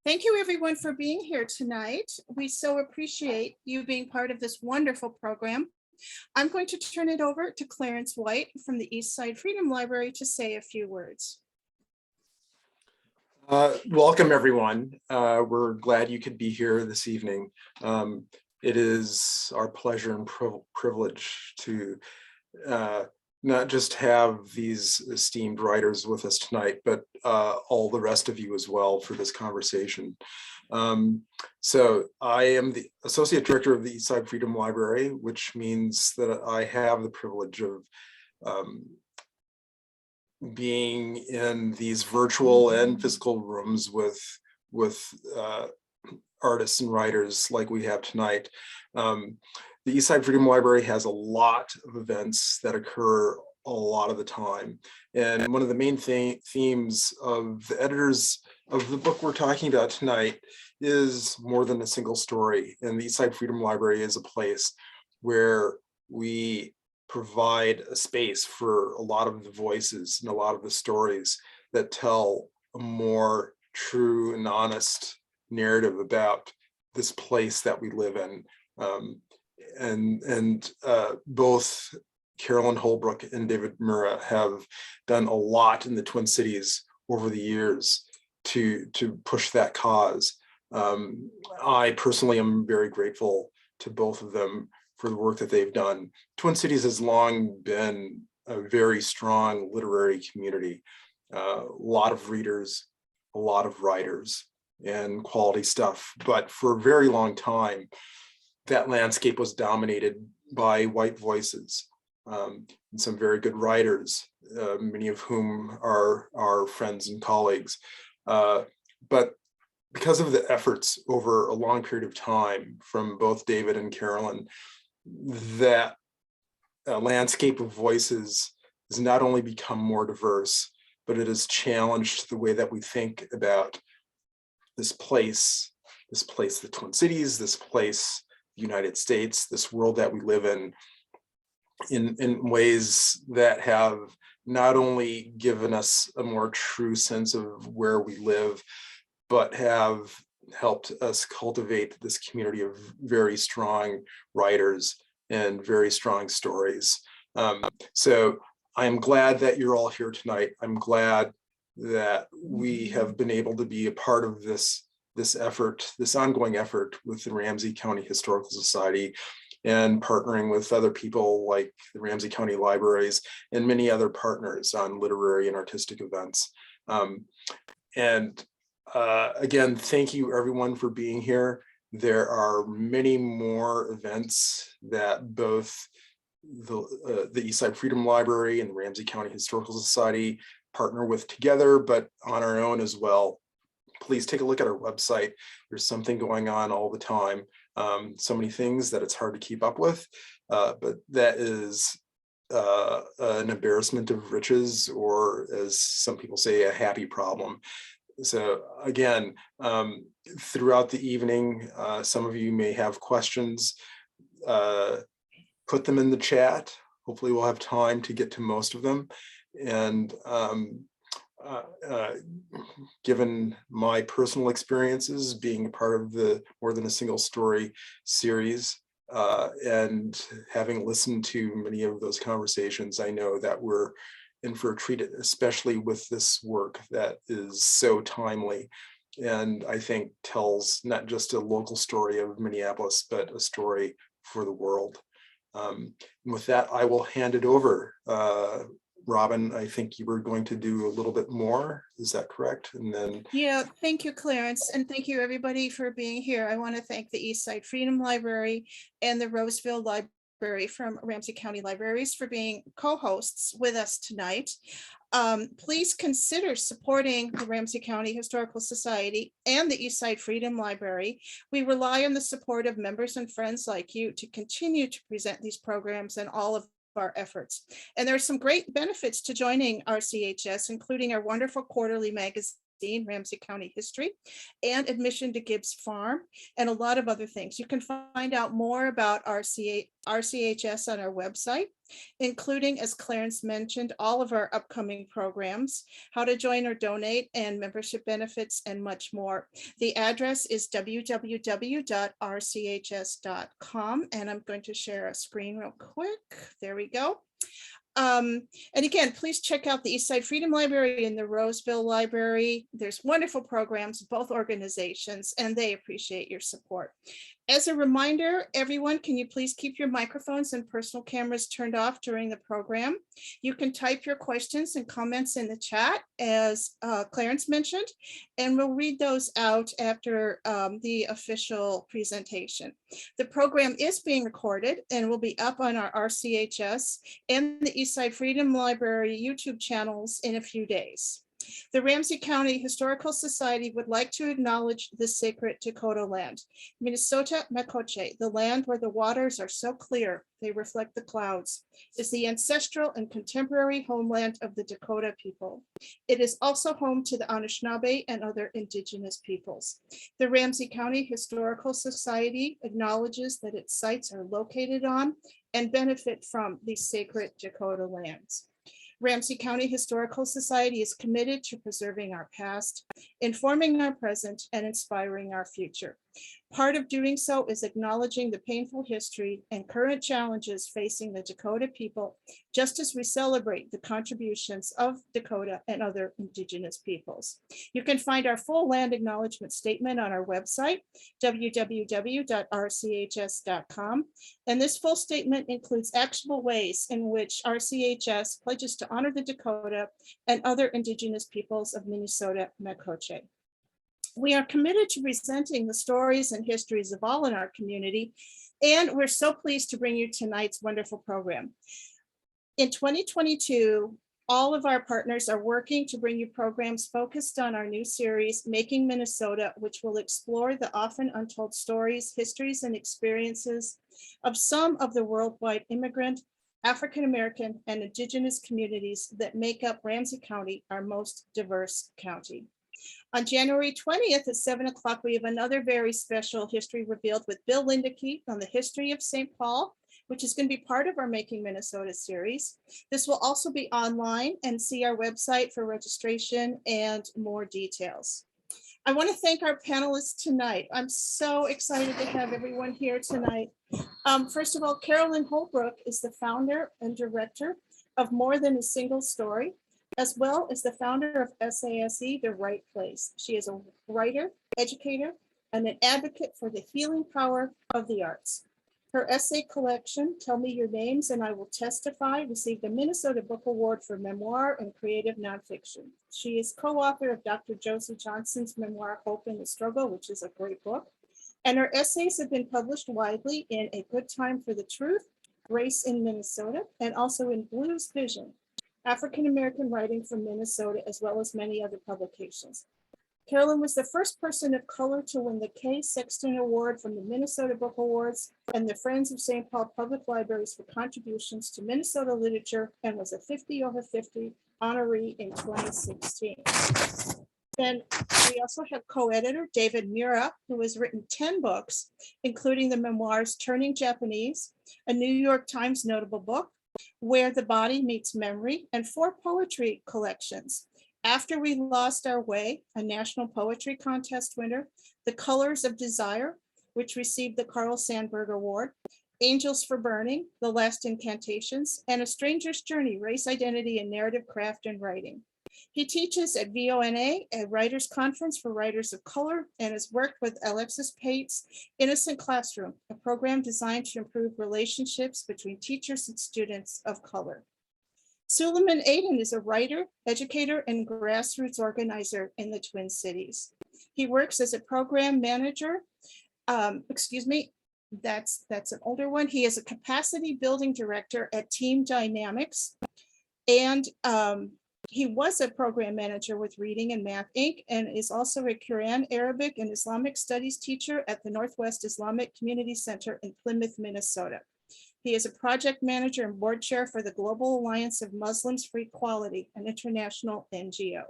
Thank you everyone for being here tonight. We so appreciate you being part of this wonderful program. I'm going to turn it over to Clarence White from the Eastside Freedom Library to say a few words. Welcome everyone. We're glad you could be here this evening. It is our pleasure and privilege to not just have these esteemed writers with us tonight, but all the rest of you as well for this conversation. So I am the Associate Director of the Eastside Freedom Library, which means that I have the privilege of being in these virtual and physical rooms with artists and writers like we have tonight. The Eastside Freedom Library has a lot of events that occur a lot of the time. And one of the main themes of the editors of the book we're talking about tonight is more than a single story. And the Eastside Freedom Library is a place where we provide a space for a lot of the voices and a lot of the stories that tell a more true and honest narrative about this place that we live in. Both Carolyn Holbrook and David Murrah have done a lot in the Twin Cities over the years to push that cause. I personally am very grateful to both of them for the work that they've done. Twin Cities has long been a very strong literary community. A lot of readers, a lot of writers, and quality stuff. But for a very long time, that landscape was dominated by white voices, and some very good writers, many of whom are our friends and colleagues. But because of the efforts over a long period of time from both David and Carolyn, that landscape of voices has not only become more diverse, but it has challenged the way that we think about this place, the Twin Cities, this place, the United States, this world that we live in ways that have not only given us a more true sense of where we live, but have helped us cultivate this community of very strong writers and very strong stories. So I'm glad that you're all here tonight. I'm glad that we have been able to be a part of this effort, this ongoing effort with the Ramsey County Historical Society, and partnering with other people like the Ramsey County Libraries and many other partners on literary and artistic events. Again, thank you everyone for being here. There are many more events that both the Eastside Freedom Library and the Ramsey County Historical Society partner with together, but on our own as well. Please take a look at our website. There's something going on all the time. So many things that it's hard to keep up with, but that is an embarrassment of riches, or as some people say, a happy problem. So again, throughout the evening, some of you may have questions. Put them in the chat. Hopefully we'll have time to get to most of them. And given my personal experiences being a part of the More Than a Single Story series, and having listened to many of those conversations, I know that we're in for a treat, especially with this work that is so timely, and I think tells not just a local story of Minneapolis, but a story for the world. And with that, I will hand it over. Robin, I think you were going to do a little bit more. Is that correct? And then, yeah, thank you, Clarence, and thank you everybody for being here. I want to thank the Eastside Freedom Library and the Roseville Library from Ramsey County Libraries for being co-hosts with us tonight. Please consider supporting the Ramsey County Historical Society and the Eastside Freedom Library. We rely on the support of members and friends like you to continue to present these programs and all of our efforts. And there are some great benefits to joining RCHS, including our wonderful quarterly magazine Ramsey County History, and admission to Gibbs Farm, and a lot of other things. You can find out more about RCHS on our website, including, as Clarence mentioned, all of our upcoming programs, how to join or donate, and membership benefits, and much more. The address is www.rchs.com, and I'm going to share a screen real quick. There we go. And again, please check out the Eastside Freedom Library and the Roseville Library. There's wonderful programs, both organizations, and they appreciate your support. As a reminder, everyone, can you please keep your microphones and personal cameras turned off during the program? You can type your questions and comments in the chat, as Clarence mentioned, and we'll read those out after the official presentation. The program is being recorded and will be up on our RCHS and the Eastside Freedom Library YouTube channels in a few days. The Ramsey County Historical Society would like to acknowledge the sacred Dakota land, Minnesota Makoche, the land where the waters are so clear they reflect the clouds, is the ancestral and contemporary homeland of the Dakota people. It is also home to the Anishinaabe and other indigenous peoples. The Ramsey County Historical Society acknowledges that its sites are located on and benefit from these sacred Dakota lands. Ramsey County Historical Society is committed to preserving our past, informing our present, and inspiring our future. Part of doing so is acknowledging the painful history and current challenges facing the Dakota people, just as we celebrate the contributions of Dakota and other indigenous peoples. You can find our full land acknowledgement statement on our website, www.rchs.com. And this full statement includes actionable ways in which RCHS pledges to honor the Dakota and other indigenous peoples of Minnesota Makoche. We are committed to presenting the stories and histories of all in our community, and we're so pleased to bring you tonight's wonderful program. In 2022, all of our partners are working to bring you programs focused on our new series, Making Minnesota, which will explore the often untold stories, histories, and experiences of some of the worldwide immigrant, African American, and Indigenous communities that make up Ramsey County, our most diverse county. On January 20th at 7 o'clock, we have another very special History Revealed with Bill Lindekeith on the history of St. Paul, which is going to be part of our Making Minnesota series. This will also be online, and see our website for registration and more details. I want to thank our panelists tonight. I'm so excited to have everyone here tonight. First of all, Carolyn Holbrook is the founder and director of More Than a Single Story, as well as the founder of SASE, The Right Place. She is a writer, educator, and an advocate for the healing power of the arts. Her essay collection, Tell Me Your Names and I Will Testify, received the Minnesota Book Award for Memoir and Creative Nonfiction. She is co-author of Dr. Josie Johnson's memoir, Hope in the Struggle, which is a great book. And her essays have been published widely in A Good Time for the Truth, Race in Minnesota, and also in Blues Vision, African American writing from Minnesota, as well as many other publications. Carolyn was the first person of color to win the Kay Sexton Award from the Minnesota Book Awards and the Friends of St. Paul Public Libraries for contributions to Minnesota literature, and was a 50 over 50 honoree in 2016. Then we also have co-editor David Mura, who has written 10 books, including the memoirs Turning Japanese, a New York Times notable book, Where the Body Meets Memory, and 4 poetry collections. After We Lost Our Way, a National Poetry Contest winner, The Colors of Desire, which received the Carl Sandburg Award, Angels for Burning, The Last Incantations, and A Stranger's Journey, Race, Identity, and Narrative Craft and Writing. He teaches at VONA, a writers' conference for writers of color, and has worked with Alexis Pate's Innocent Classroom, a program designed to improve relationships between teachers and students of color. Suleiman Adan is a writer, educator, and grassroots organizer in the Twin Cities. He works as a program manager. That's an older one. He is a capacity building director at Team Dynamics, and he was a program manager with Reading and Math Inc. and is also a Quran, Arabic, and Islamic studies teacher at the Northwest Islamic Community Center in Plymouth, Minnesota. He is a project manager and board chair for the Global Alliance of Muslims for Equality, an international NGO.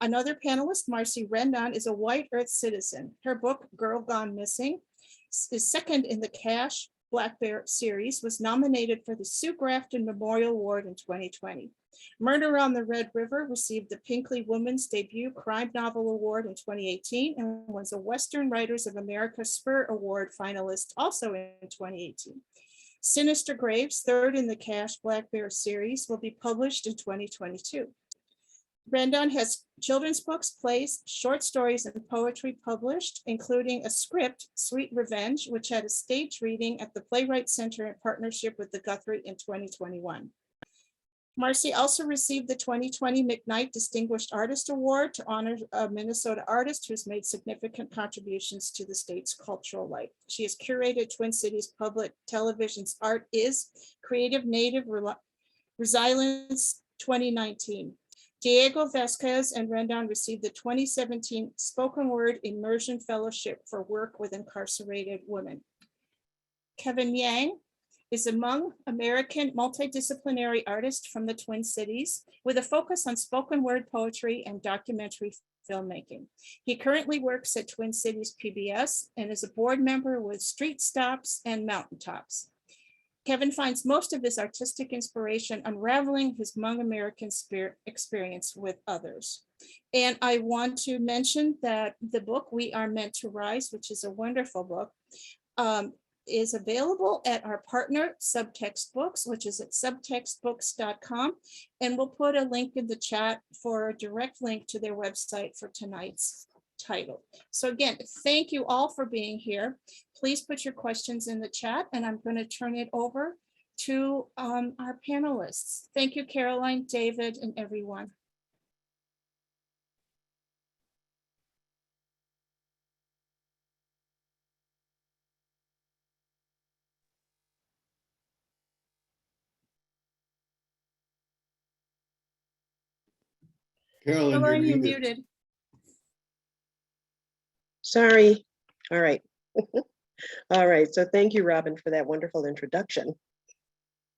Another panelist, Marcie Rendon, is a white Earth citizen. Her book, Girl Gone Missing, is second in the Cash Black Bear series, was nominated for the Sue Grafton Memorial Award in 2020. Murder on the Red River received the Pinkley Woman's Debut Crime Novel Award in 2018 and was a Western Writers of America Spur Award finalist also in 2018. Sinister Graves, third in the Cash Black Bear series, will be published in 2022. Rendon has children's books, plays, short stories, and poetry published, including a script, Sweet Revenge, which had a stage reading at the Playwright Center in partnership with the Guthrie in 2021. Marcie also received the 2020 McKnight Distinguished Artist Award to honor a Minnesota artist who's made significant contributions to the state's cultural life. She has curated Twin Cities Public Television's Art is Creative Native Resilience 2019. Diego Vasquez and Rendon received the 2017 Spoken Word Immersion Fellowship for work with incarcerated women. Kevin Yang is among American multidisciplinary artist from the Twin Cities with a focus on spoken word poetry and documentary filmmaking. He currently works at Twin Cities PBS and is a board member with Street Stops and Mountaintops. Kevin finds most of his artistic inspiration unraveling his Hmong American experience with others. And I want to mention that the book, We Are Meant to Rise, which is a wonderful book, is available at our partner Subtext Books, which is at subtextbooks.com. And we'll put a link in the chat for a direct link to their website for tonight's title. So again, thank you all for being here. Please put your questions in the chat, and I'm going to turn it over to our panelists. Thank you, Caroline, David, and everyone. Carolyn, Caroline, you're you're muted. muted. Sorry. All right. All right. So thank you, Robin, for that wonderful introduction.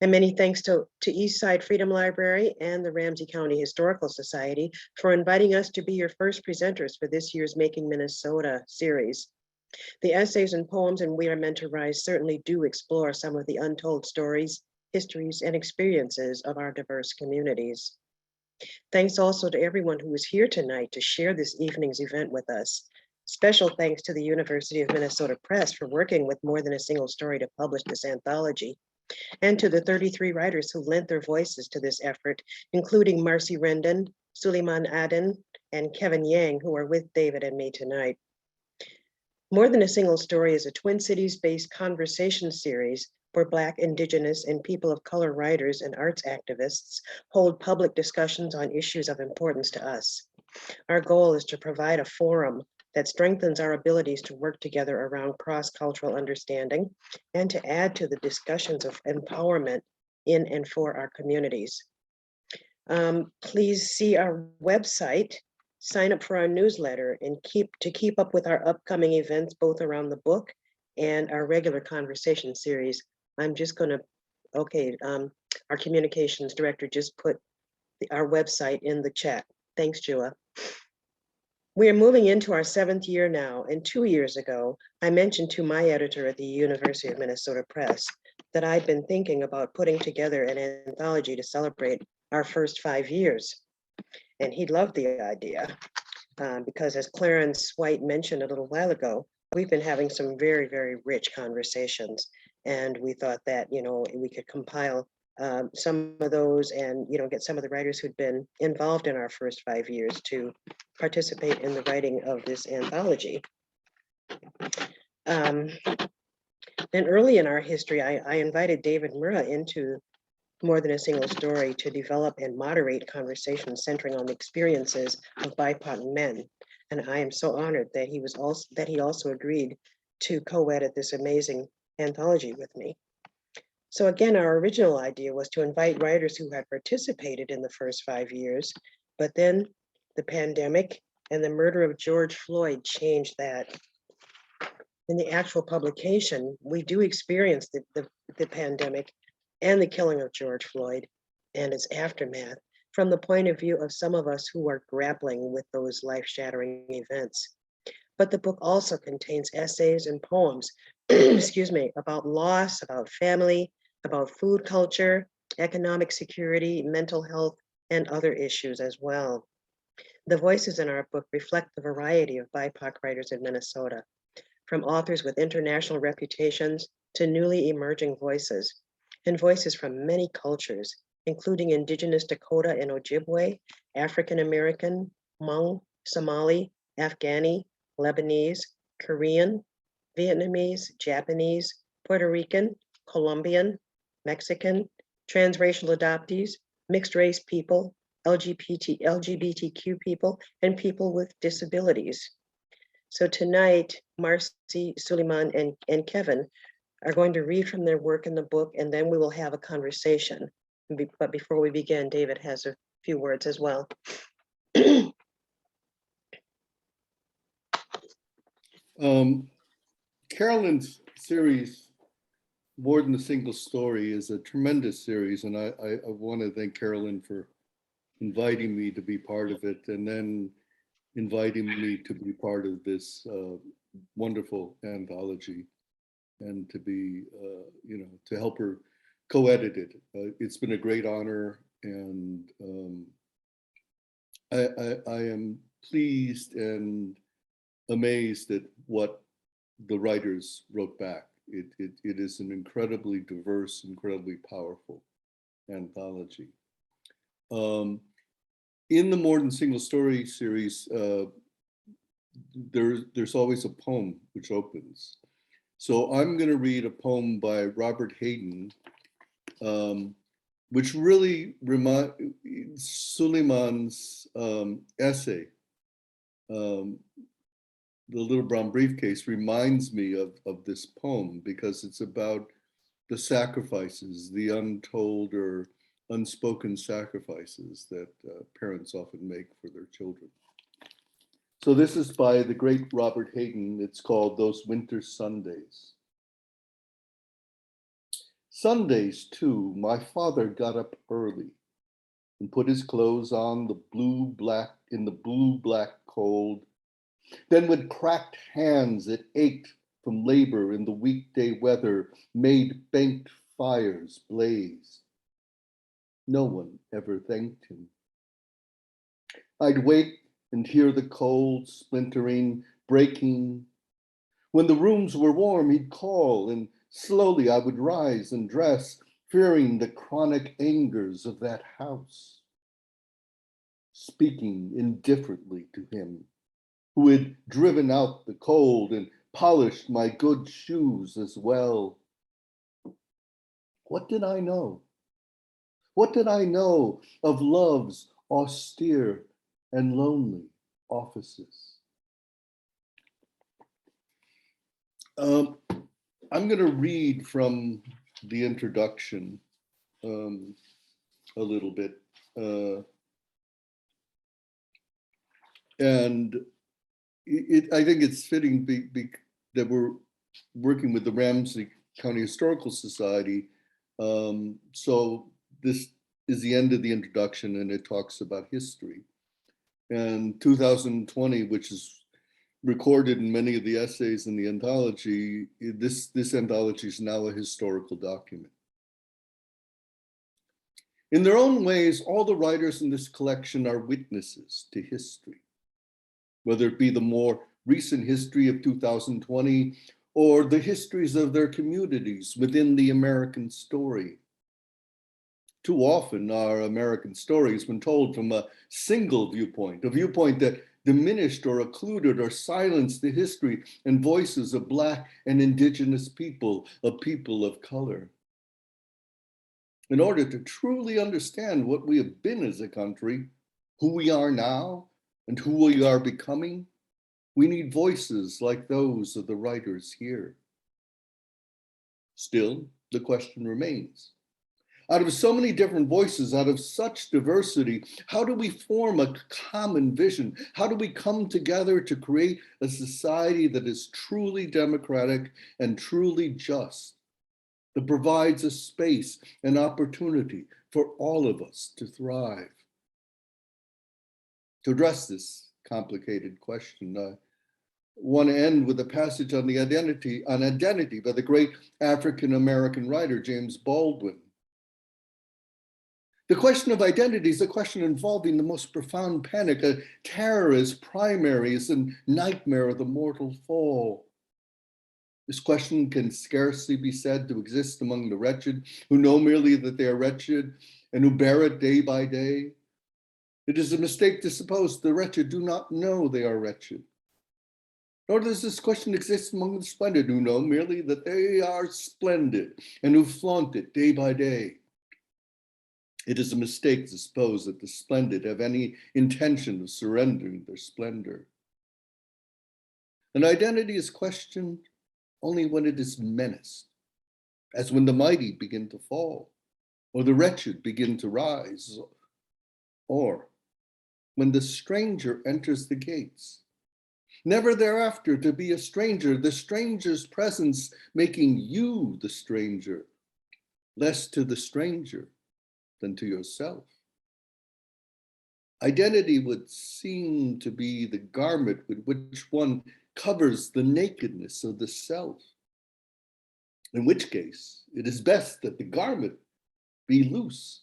And many thanks to Eastside Freedom Library and the Ramsey County Historical Society for inviting us to be your first presenters for this year's Making Minnesota series. The essays and poems in We Are Meant to Rise certainly do explore some of the untold stories, histories, and experiences of our diverse communities. Thanks also to everyone who is here tonight to share this evening's event with us. Special thanks to the University of Minnesota Press for working with More Than a Single Story to publish this anthology, and to the 33 writers who lent their voices to this effort, including Marcie Rendon, Suleiman Adan, and Kevin Yang, who are with David and me tonight. More Than a Single Story is a Twin Cities-based conversation series where Black, Indigenous, and people of color writers and arts activists hold public discussions on issues of importance to us. Our goal is to provide a forum that strengthens our abilities to work together around cross-cultural understanding and to add to the discussions of empowerment in and for our communities. Please see our website, sign up for our newsletter, and keep up with our upcoming events, both around the book and our regular conversation series. I'm just gonna, our communications director just put our website in the chat. Thanks, Jua. We are moving into our 7th year now, and 2 years ago, I mentioned to my editor at the University of Minnesota Press that I'd been thinking about putting together an anthology to celebrate our first 5 years. And he loved the idea because, as Clarence White mentioned a little while ago, we've been having some very, very rich conversations. And we thought that, we could compile some of those and, get some of the writers who'd been involved in our first 5 years to participate in the writing of this anthology. And early in our history, I invited David Murrah into More Than a Single Story to develop and moderate conversations centering on the experiences of BIPOC men. And I am so honored that he also agreed to co-edit this amazing anthology with me. So again, our original idea was to invite writers who had participated in the first 5 years, but then the pandemic and the murder of George Floyd changed that. In the actual publication, we do experience the pandemic and the killing of George Floyd and its aftermath from the point of view of some of us who are grappling with those life-shattering events. But the book also contains essays and poems, excuse me, about loss, about family, about food culture, economic security, mental health, and other issues as well. The voices in our book reflect the variety of BIPOC writers in Minnesota, from authors with international reputations to newly emerging voices, and voices from many cultures, including Indigenous Dakota and Ojibwe, African American, Hmong, Somali, Afghani, Lebanese, Korean, Vietnamese, Japanese, Puerto Rican, Colombian, Mexican, transracial adoptees, mixed race people, LGBTQ people, and people with disabilities. So tonight, Marcie, Suleiman, and Kevin are going to read from their work in the book, and then we will have a conversation. But before we begin, David has a few words as well. Carolyn's series, More Than a Single Story, is a tremendous series, and I want to thank Carolyn for inviting me to be part of it, and then inviting me to be part of this wonderful anthology, and to be, to help her co-edit it. It's been a great honor, and I am pleased and amazed at what the writers wrote back. It is an incredibly diverse, incredibly powerful anthology. In the More Than Single Story series, there's always a poem which opens. So I'm going to read a poem by Robert Hayden, which really reminds Suleiman's essay, The Little Brown Briefcase, reminds me of this poem, because it's about the sacrifices, the untold or unspoken sacrifices that parents often make for their children. So this is by the great Robert Hayden. It's called Those Winter Sundays. Sundays too, my father got up early and put his clothes on in the blue black cold. Then with cracked hands that ached from labor in the weekday weather, made banked fires blaze. No one ever thanked him. I'd wake and hear the cold splintering, breaking. When the rooms were warm, he'd call, and slowly I would rise and dress, fearing the chronic angers of that house. Speaking indifferently to him, who had driven out the cold and polished my good shoes as well. What did I know? What did I know of love's austere and lonely offices? I'm going to read from the introduction a little bit. And I think it's fitting that we're working with the Ramsey County Historical Society. So this is the end of the introduction, and it talks about history. And 2020, which is recorded in many of the essays in the anthology, this anthology is now a historical document. In their own ways, all the writers in this collection are witnesses to history, whether it be the more recent history of 2020 or the histories of their communities within the American story. Too often our American stories, when told from a single viewpoint, a viewpoint that diminished or occluded or silenced the history and voices of Black and Indigenous people, of people of color. In order to truly understand what we have been as a country, who we are now, and who we are becoming, we need voices like those of the writers here. Still, the question remains. Out of so many different voices, out of such diversity, how do we form a common vision? How do we come together to create a society that is truly democratic and truly just, that provides a space and opportunity for all of us to thrive To address this complicated question, I want to end with a passage on identity by the great African-American writer, James Baldwin. The question of identity is a question involving the most profound panic, a terror as primary as a nightmare of the mortal fall. This question can scarcely be said to exist among the wretched who know merely that they are wretched and who bear it day by day. It is a mistake to suppose the wretched do not know they are wretched. Nor does this question exist among the splendid who know merely that they are splendid and who flaunt it day by day. It is a mistake to suppose that the splendid have any intention of surrendering their splendor. An identity is questioned only when it is menaced, as when the mighty begin to fall, or the wretched begin to rise, or when the stranger enters the gates. Never thereafter to be a stranger, the stranger's presence making you the stranger, less to the stranger than to yourself. Identity would seem to be the garment with which one covers the nakedness of the self, in which case it is best that the garment be loose,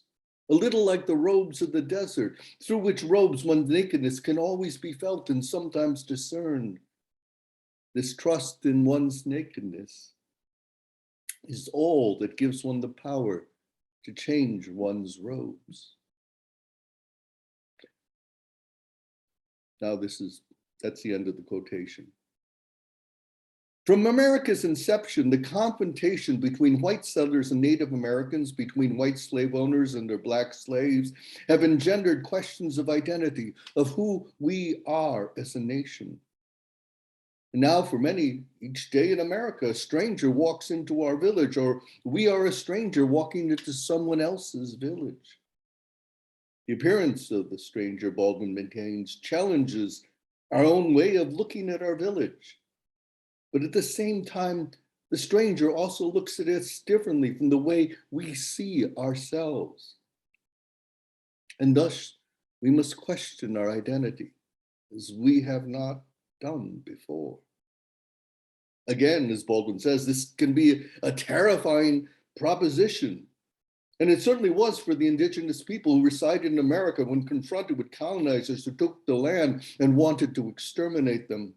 a little like the robes of the desert, through which robes one's nakedness can always be felt and sometimes discerned. This trust in one's nakedness is all that gives one the power to change one's robes. Now that's the end of the quotation. From America's inception, the confrontation between white settlers and Native Americans, between white slave owners and their Black slaves, have engendered questions of identity, of who we are as a nation. And now for many, each day in America, a stranger walks into our village, or we are a stranger walking into someone else's village. The appearance of the stranger, Baldwin maintains, challenges our own way of looking at our village. But at the same time, the stranger also looks at us differently from the way we see ourselves. And thus, we must question our identity, as we have not done before. Again, as Baldwin says, this can be a terrifying proposition. And it certainly was for the indigenous people who resided in America when confronted with colonizers who took the land and wanted to exterminate them.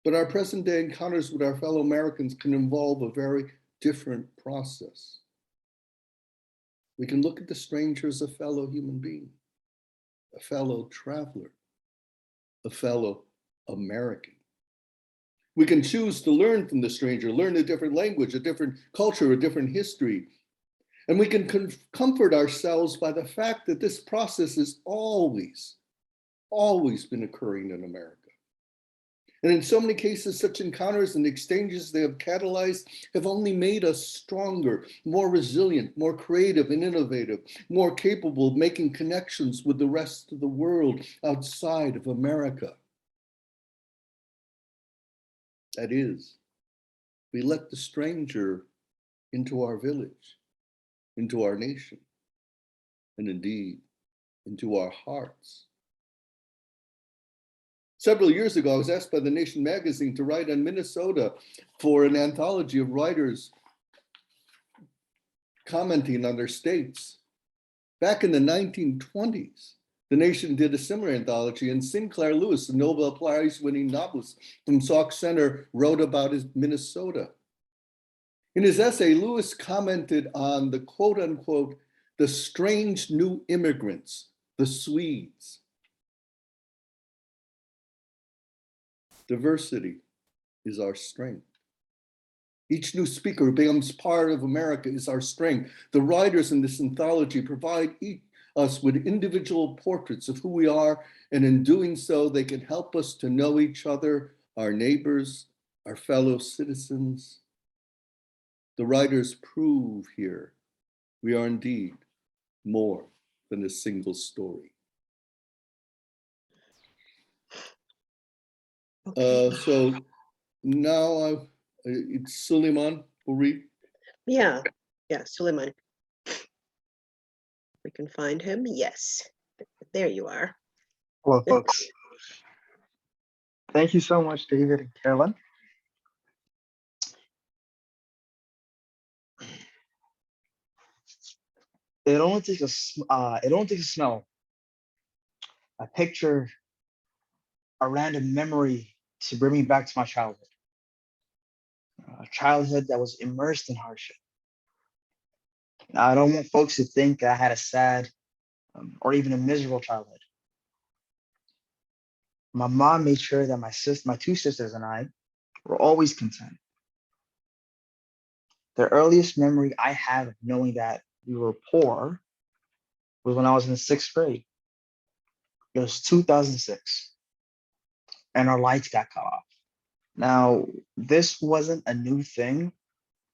But our present day encounters with our fellow Americans can involve a very different process. We can look at the stranger as a fellow human being, a fellow traveler, a fellow American. We can choose to learn from the stranger, learn a different language, a different culture, a different history. And we can comfort ourselves by the fact that this process has always been occurring in America. And in so many cases, such encounters and exchanges they have catalyzed have only made us stronger, more resilient, more creative and innovative, more capable of making connections with the rest of the world outside of America. That is, we let the stranger into our village, into our nation, and indeed, into our hearts. Several years ago, I was asked by The Nation magazine to write on Minnesota for an anthology of writers commenting on their states. Back in the 1920s, The Nation did a similar anthology, and Sinclair Lewis, the Nobel Prize-winning novelist from Sauk Center, wrote about Minnesota. In his essay, Lewis commented on the quote unquote, the strange new immigrants, the Swedes. Diversity is our strength. Each new speaker who becomes part of America is our strength. The writers in this anthology provide us with individual portraits of who we are, and in doing so, they can help us to know each other, our neighbors, our fellow citizens. The writers prove here we are indeed more than a single story. So now it's Suleiman who read. Yeah, Suleiman. We can find him. Yes, there you are. Hello, folks. Thank you so much, David and Carolyn. It only takes a smell, a picture, a random memory to bring me back to my childhood. A childhood that was immersed in hardship. Now, I don't want folks to think I had a sad or even a miserable childhood. My mom made sure that my two sisters and I were always content. The earliest memory I have of knowing that we were poor was when I was in the 6th grade. It was 2006, and our lights got cut off. Now, this wasn't a new thing.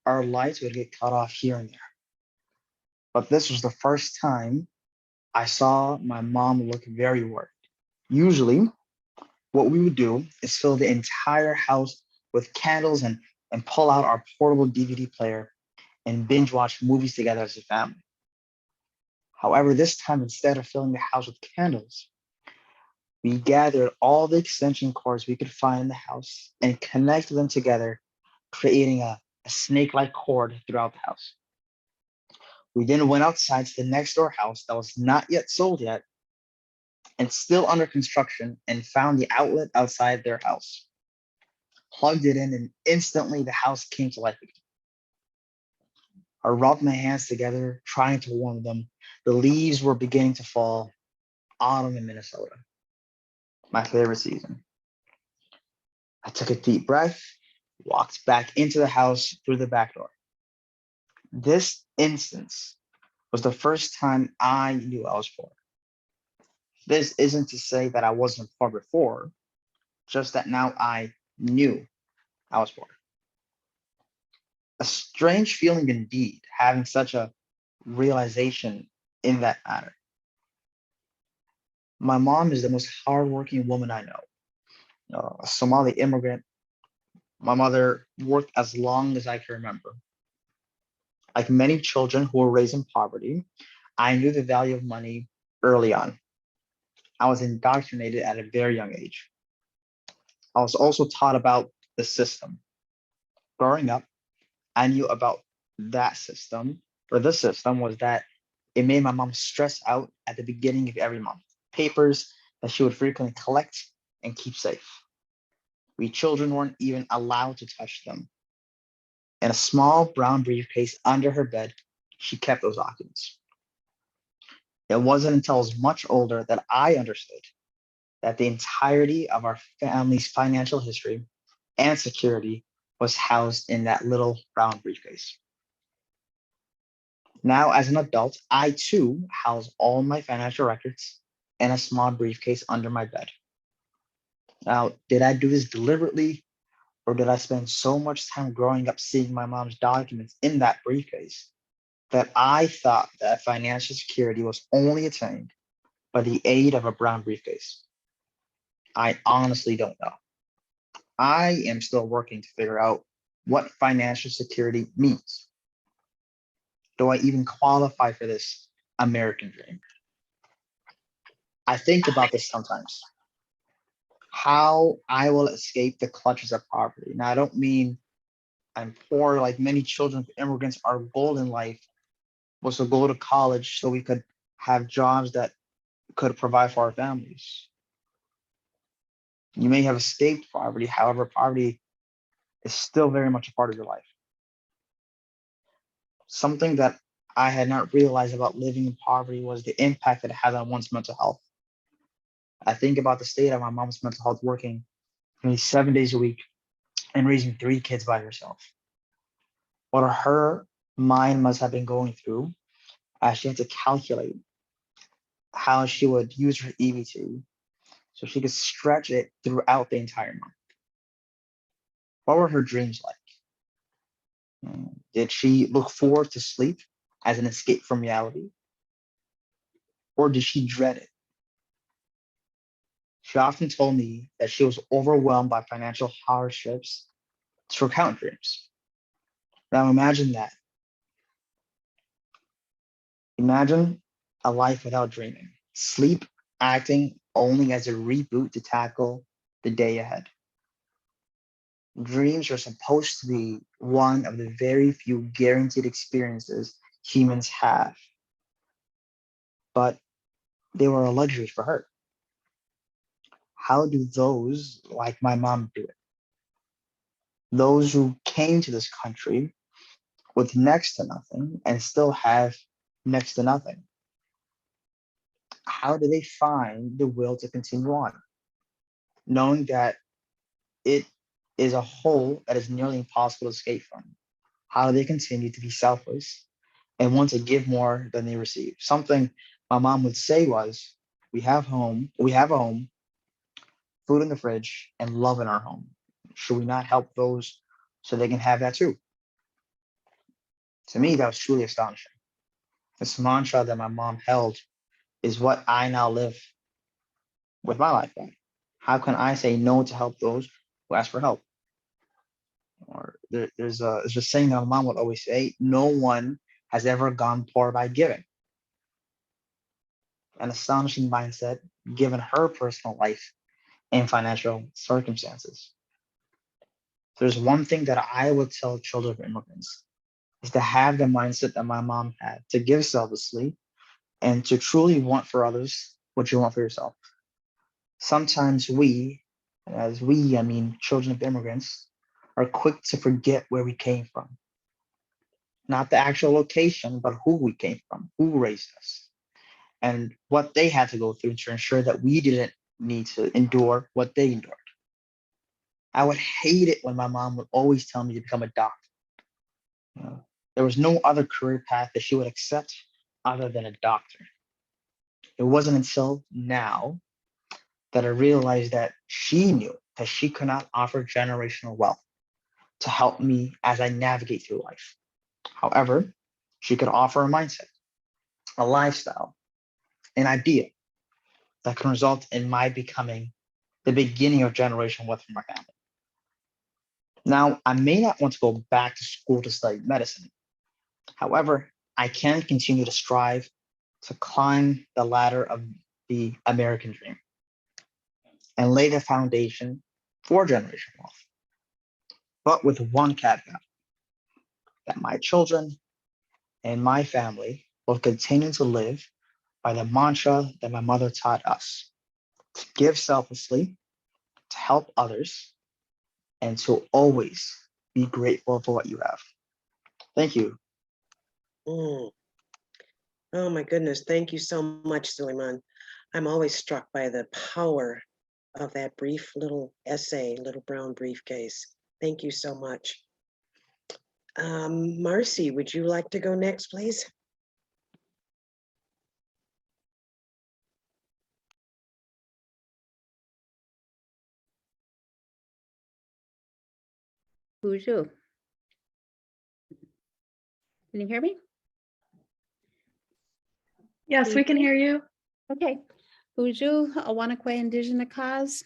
Our lights would get cut off here and there. But this was the first time I saw my mom look very worried. Usually, what we would do is fill the entire house with candles and pull out our portable DVD player and binge watch movies together as a family. However, this time, instead of filling the house with candles, we gathered all the extension cords we could find in the house and connected them together, creating a snake-like cord throughout the house. We then went outside to the next door house that was not yet sold yet and still under construction, and found the outlet outside their house. Plugged it in, and instantly the house came to life again. I rubbed my hands together, trying to warm them. The leaves were beginning to fall. Autumn in Minnesota, my favorite season. I took a deep breath, walked back into the house through the back door. This instance was the first time I knew I was poor. This isn't to say that I wasn't poor before, just that now I knew I was poor. A strange feeling indeed, having such a realization in that matter. My mom is the most hardworking woman I know. A Somali immigrant. My mother worked as long as I can remember. Like many children who were raised in poverty, I knew the value of money early on. I was indoctrinated at a very young age. I was also taught about the system. Growing up, I knew about that system, or the system was that it made my mom stress out at the beginning of every month. Papers that she would frequently collect and keep safe. We children weren't even allowed to touch them. In a small brown briefcase under her bed, she kept those documents. It wasn't until I was much older that I understood that the entirety of our family's financial history and security was housed in that little brown briefcase. Now, as an adult, I too house all my financial records in a small briefcase under my bed. Now, did I do this deliberately, or did I spend so much time growing up seeing my mom's documents in that briefcase that I thought that financial security was only attained by the aid of a brown briefcase? I honestly don't know. I am still working to figure out what financial security means. Do I even qualify for this American dream? I think about this sometimes. How I will escape the clutches of poverty. Now, I don't mean I'm poor like many children of immigrants. Our goal in life was to go to college so we could have jobs that could provide for our families. You may have escaped poverty, however, poverty is still very much a part of your life. Something that I had not realized about living in poverty was the impact that it has on one's mental health. I think about the state of my mom's mental health, working nearly 7 days a week and raising 3 kids by herself. What her mind must have been going through as she had to calculate how she would use her EBT so she could stretch it throughout the entire month. What were her dreams like? Did she look forward to sleep as an escape from reality? Or did she dread it? She often told me that she was overwhelmed by financial hardships to recount dreams. Now imagine that. Imagine a life without dreaming, sleep, acting, only as a reboot to tackle the day ahead. Dreams are supposed to be one of the very few guaranteed experiences humans have, but they were a luxury for her. How do those like my mom do it? Those who came to this country with next to nothing and still have next to nothing. How do they find the will to continue on, knowing that it is a hole that is nearly impossible to escape from? How do they continue to be selfless and want to give more than they receive? Something my mom would say was, we have a home, food in the fridge, and love in our home. Should we not help those so they can have that too? To me, that was truly astonishing. This mantra that my mom held is what I now live with my life by. How can I say no to help those who ask for help? Or there's a saying that my mom would always say, no one has ever gone poor by giving. An astonishing mindset given her personal life and financial circumstances. There's one thing that I would tell children of immigrants is to have the mindset that my mom had, to give selflessly and to truly want for others what you want for yourself. Sometimes we, as we, I mean children of immigrants, are quick to forget where we came from. Not the actual location, but who we came from, who raised us, and what they had to go through to ensure that we didn't need to endure what they endured. I would hate it when my mom would always tell me to become a doctor. There was no other career path that she would accept other than a doctor. It wasn't until now that I realized that she knew that she could not offer generational wealth to help me as I navigate through life. However, she could offer a mindset, a lifestyle, an idea that can result in my becoming the beginning of generational wealth for my family. Now, I may not want to go back to school to study medicine. However, I can continue to strive to climb the ladder of the American dream and lay the foundation for generational wealth. But with one caveat, that my children and my family will continue to live by the mantra that my mother taught us: to give selflessly, to help others, and to always be grateful for what you have. Thank you. Mm. Oh my goodness, thank you so much, Suleiman. I'm always struck by the power of that brief little essay, Little Brown Briefcase. Thank you so much. Marcie, would you like to go next, please? Bonjour. Can you hear me? Yes, we can hear you. Okay. Bonjour, Awanakwe Indigenous Cause,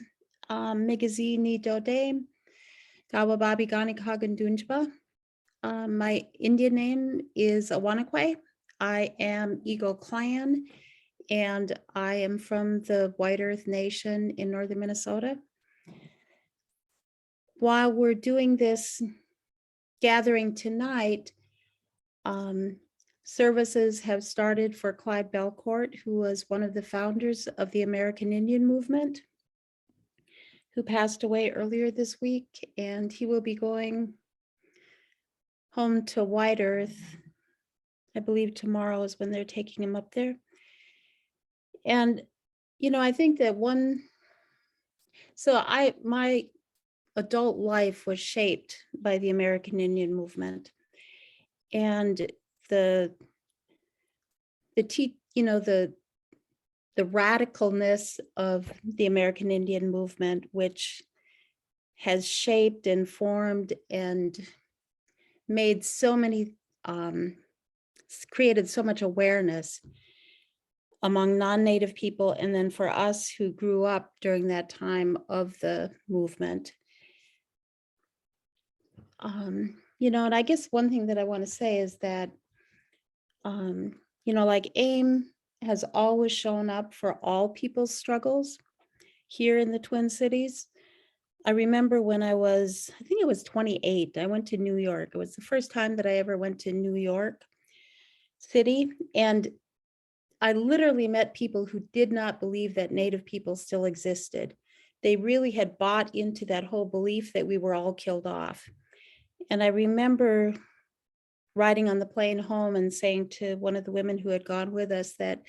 Migazi Ni Dode, Gawababi Gani Kagandunjba. My Indian name is Awanakwe. I am Eagle Clan, and I am from the White Earth Nation in northern Minnesota. While we're doing this gathering tonight, services have started for Clyde Belcourt, who was one of the founders of the American Indian movement, who passed away earlier this week, and he will be going home to White Earth. I believe tomorrow is when they're taking him up there. And, you know, I think that my adult life was shaped by the American Indian movement. And the radicalness of the American Indian movement, which has shaped and formed and made so many, created so much awareness among non-Native people, and then for us who grew up during that time of the movement. You know, and I guess one thing that I want to say is that, you know, like AIM has always shown up for all people's struggles here in the Twin Cities. I remember when I think it was 28, I went to New York. It was the first time that I ever went to New York City. And I literally met people who did not believe that Native people still existed. They really had bought into that whole belief that we were all killed off. And I remember riding on the plane home and saying to one of the women who had gone with us that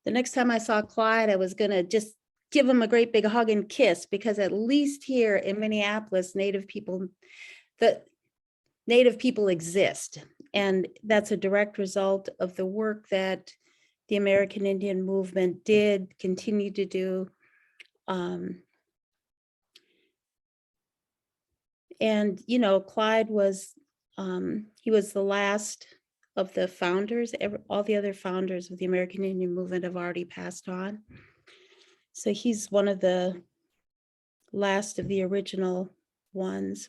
the next time I saw Clyde, I was gonna just give him a great big hug and kiss, because at least here in Minneapolis, Native people exist. And that's a direct result of the work that the American Indian movement did, continue to do. And, you know, Clyde was, he was the last of the founders. All the other founders of the American Indian movement have already passed on. So he's one of the last of the original ones.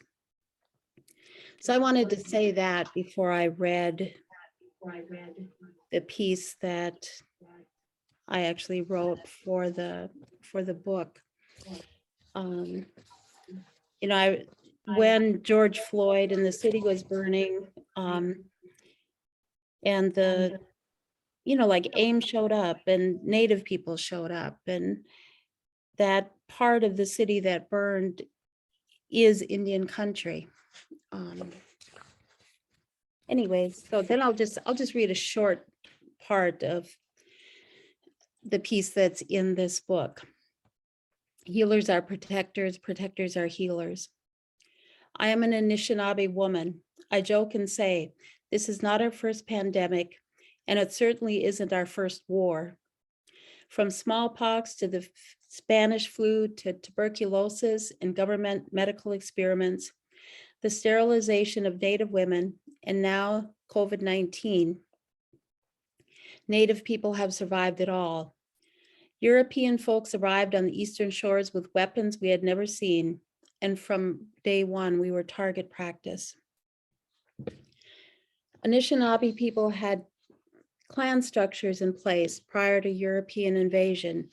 So I wanted to say that before I read the piece that I actually wrote for the book. You know, when George Floyd and the city was burning, and the, you know, like AIM showed up and Native people showed up, and that part of the city that burned is Indian country. Anyways, so then I'll just read a short part of the piece that's in this book. Healers are protectors, protectors are healers. I am an Anishinaabe woman. I joke and say, this is not our first pandemic, and it certainly isn't our first war. From smallpox to the Spanish flu to tuberculosis and government medical experiments, the sterilization of Native women, and now COVID-19, Native people have survived it all. European folks arrived on the eastern shores with weapons we had never seen, and from day one, we were target practice. Anishinaabe people had clan structures in place prior to European invasion.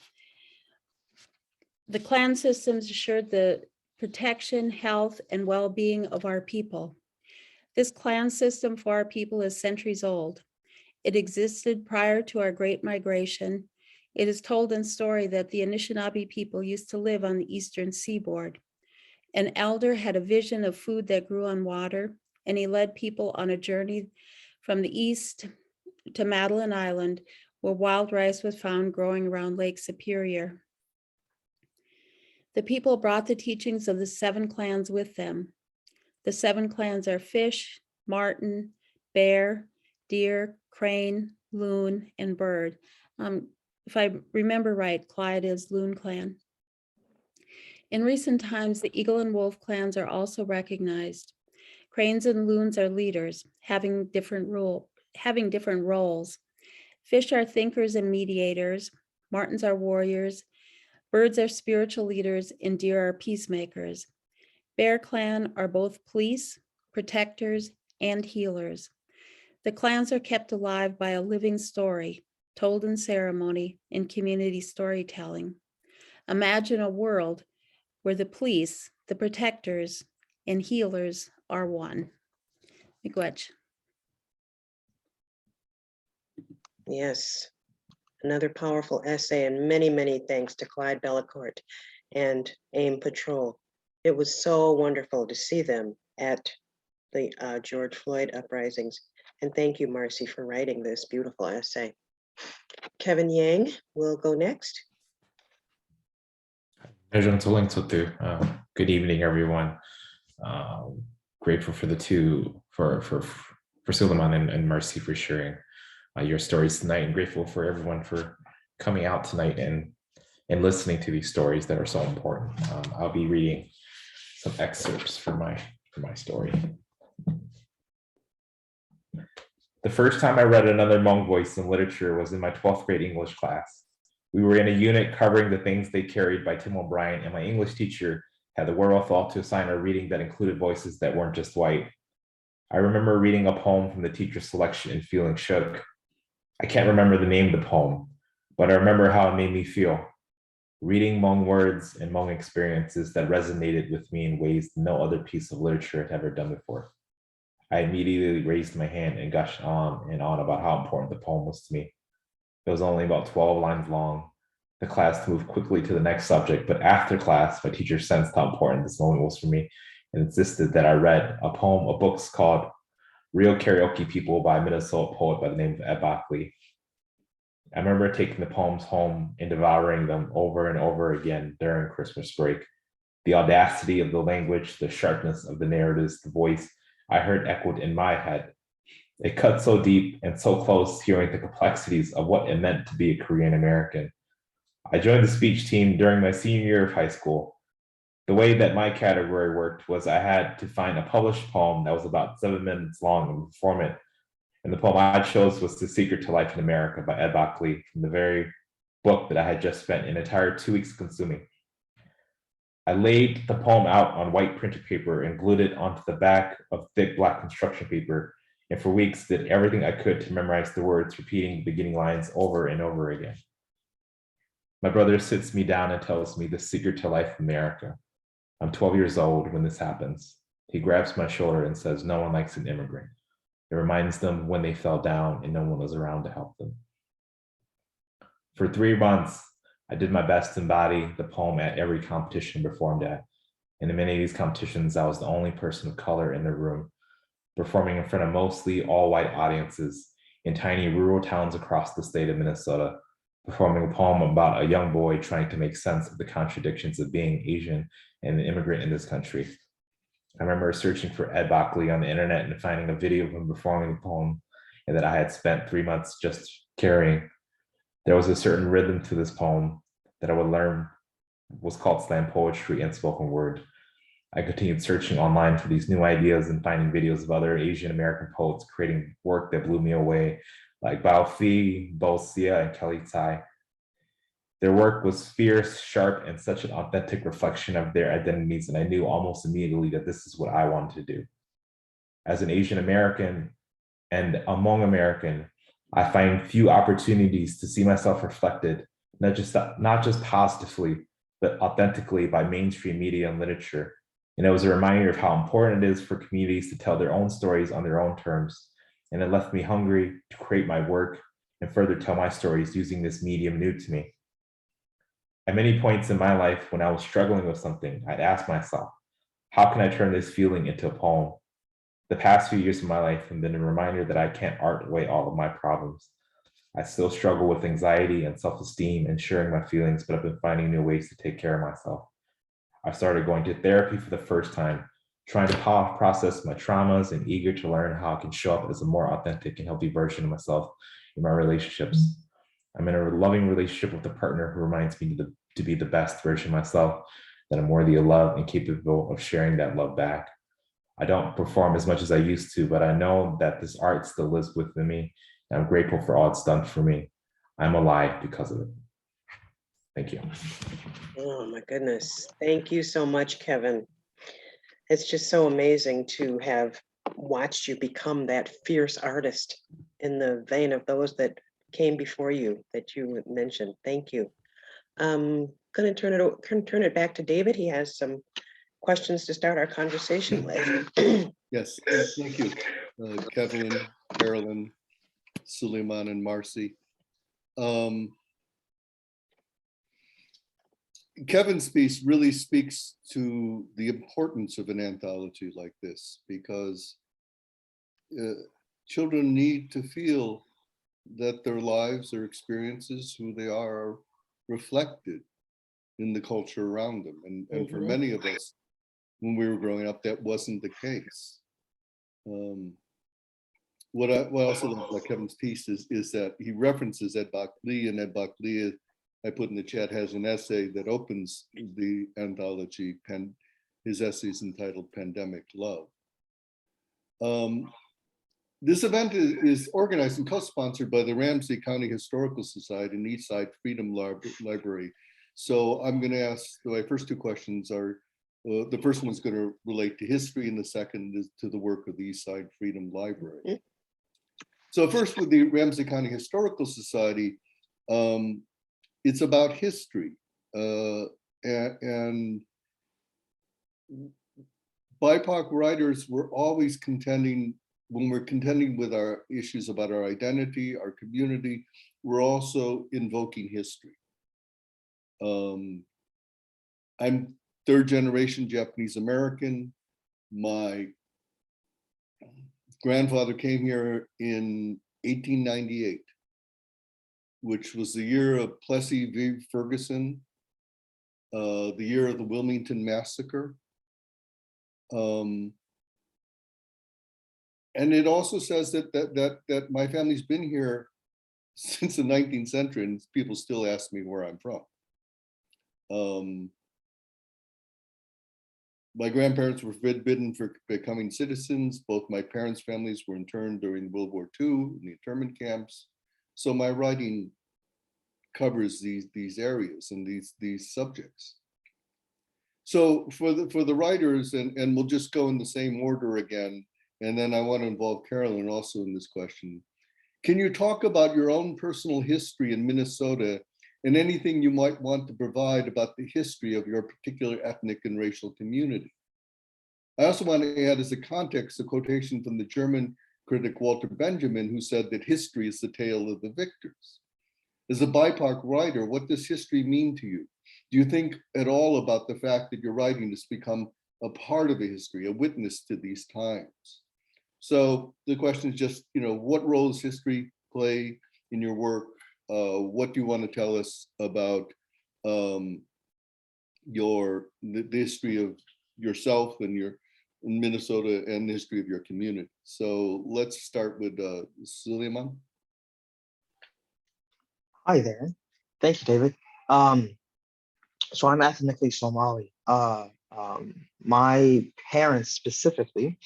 The clan systems assured the protection, health, and well-being of our people. This clan system for our people is centuries old. It existed prior to our Great Migration. It is told in story that the Anishinaabe people used to live on the eastern seaboard. An elder had a vision of food that grew on water, and he led people on a journey from the east to Madeline Island, where wild rice was found growing around Lake Superior. The people brought the teachings of the 7 clans with them. The 7 clans are fish, marten, bear, deer, crane, loon, and bird. If I remember right, Clyde is Loon Clan. In recent times, the eagle and wolf clans are also recognized. Cranes and loons are leaders, having different roles. Fish are thinkers and mediators. Martens are warriors. Birds are spiritual leaders, and deer are peacemakers. Bear clan are both police, protectors, and healers. The clans are kept alive by a living story, told in ceremony and community storytelling. Imagine a world where the police, the protectors, and healers are one. Miigwech. Yes, another powerful essay, and many, many thanks to Clyde Bellecourt and AIM Patrol. It was so wonderful to see them at the George Floyd uprisings. And thank you, Marcie, for writing this beautiful essay. Kevin Yang will go next. Good evening, everyone. Grateful for the two, for Suleiman and Marcie for sharing your stories tonight, and grateful for everyone for coming out tonight and listening to these stories that are so important. I'll be reading some excerpts for my story. The first time I read another Hmong voice in literature was in my 12th grade English class. We were in a unit covering The Things They Carried by Tim O'Brien, and my English teacher had the wherewithal to assign a reading that included voices that weren't just white. I remember reading a poem from the teacher's selection and feeling shook. I can't remember the name of the poem, but I remember how it made me feel. Reading Hmong words and Hmong experiences that resonated with me in ways no other piece of literature had ever done before. I immediately raised my hand and gushed on and on about how important the poem was to me. It was only about 12 lines long. The class moved quickly to the next subject, but after class, my teacher sensed how important this moment was for me and insisted that I read a book called Real Karaoke People by a Minnesota poet by the name of Ed Buckley. I remember taking the poems home and devouring them over and over again during Christmas break. The audacity of the language, the sharpness of the narratives, the voice I heard echoed in my head. It cut so deep and so close, hearing the complexities of what it meant to be a Korean American. I joined the speech team during my senior year of high school. The way that my category worked was I had to find a published poem that was about 7 minutes long and perform it. And the poem I chose was The Secret to Life in America by Ed Buckley, from the very book that I had just spent an entire 2 weeks consuming. I laid the poem out on white printer paper and glued it onto the back of thick black construction paper, and for weeks did everything I could to memorize the words, repeating the beginning lines over and over again. My brother sits me down and tells me the secret to life in America. I'm 12 years old when this happens. He grabs my shoulder and says, no one likes an immigrant. It reminds them when they fell down and no one was around to help them. For 3 months, I did my best to embody the poem at every competition I performed at. And in many of these competitions, I was the only person of color in the room, performing in front of mostly all white audiences in tiny rural towns across the state of Minnesota, performing a poem about a young boy trying to make sense of the contradictions of being Asian and an immigrant in this country. I remember searching for Ed Buckley on the internet and finding a video of him performing the poem and that I had spent 3 months just carrying. There was a certain rhythm to this poem that I would learn was called slam poetry and spoken word. I continued searching online for these new ideas and finding videos of other Asian American poets creating work that blew me away, like Bao Fi, Bo Xia, and Kelly Tsai. Their work was fierce, sharp, and such an authentic reflection of their identities, and I knew almost immediately that this is what I wanted to do. As an Asian American and a Hmong American, I find few opportunities to see myself reflected, not just positively, but authentically by mainstream media and literature. And it was a reminder of how important it is for communities to tell their own stories on their own terms. And it left me hungry to create my work and further tell my stories using this medium new to me. At many points in my life, when I was struggling with something, I'd ask myself, how can I turn this feeling into a poem? The past few years of my life have been a reminder that I can't art away all of my problems. I still struggle with anxiety and self-esteem and sharing my feelings, but I've been finding new ways to take care of myself. I started going to therapy for the first time, trying to process my traumas and eager to learn how I can show up as a more authentic and healthy version of myself in my relationships. I'm in a loving relationship with a partner who reminds me to be the best version of myself, that I'm worthy of love and capable of sharing that love back. I don't perform as much as I used to, but I know that this art still lives within me, and I'm grateful for all it's done for me. I'm alive because of it. Thank you. Oh my goodness. Thank you so much, Kevin. It's just so amazing to have watched you become that fierce artist in the vein of those that came before you that you mentioned. Thank you. I'm going to turn it back to David. He has some questions to start our conversation with. Yes, thank you, Kevin, Carolyn, Suleiman, and Marcie. Kevin's piece really speaks to the importance of an anthology like this, because children need to feel that their lives, their experiences, who they are reflected in the culture around them. And for many of us, when we were growing up, that wasn't the case. What I also like about Kevin's piece is that he references Ed Buckley, and Ed Buckley, I put in the chat, has an essay that opens the anthology, his essay is entitled Pandemic Love. This event is organized and co-sponsored by the Ramsey County Historical Society and Eastside Freedom Library. So I'm going to ask, my first two questions are, the first one is going to relate to history, and the second is to the work of the Eastside Freedom Library. So first, with the Ramsey County Historical Society, It's about history, and BIPOC writers were always contending, when we're contending with our issues about our identity, our community, we're also invoking history. I'm third generation Japanese American. My grandfather came here in 1898, which was the year of Plessy v. Ferguson, the year of the Wilmington Massacre. And it also says that my family's been here since the 19th century, and people still ask me where I'm from. My grandparents were forbidden for becoming citizens. Both my parents' families were interned during World War II in the internment camps. So my writing covers these areas and these subjects. So for the writers, and we'll just go in the same order again, and then I want to involve Carolyn also in this question. Can you talk about your own personal history in Minnesota and anything you might want to provide about the history of your particular ethnic and racial community? I also want to add as a context a quotation from the German critic Walter Benjamin, who said that history is the tale of the victors. As a BIPOC writer, what does history mean to you? Do you think at all about the fact that your writing has become a part of a history, a witness to these times? So the question is just, what role does history play in your work? What do you want to tell us about the history of yourself and in Minnesota and the history of your community? So let's start with Suleiman. Hi there. Thank you, David. So I'm ethnically Somali. My parents specifically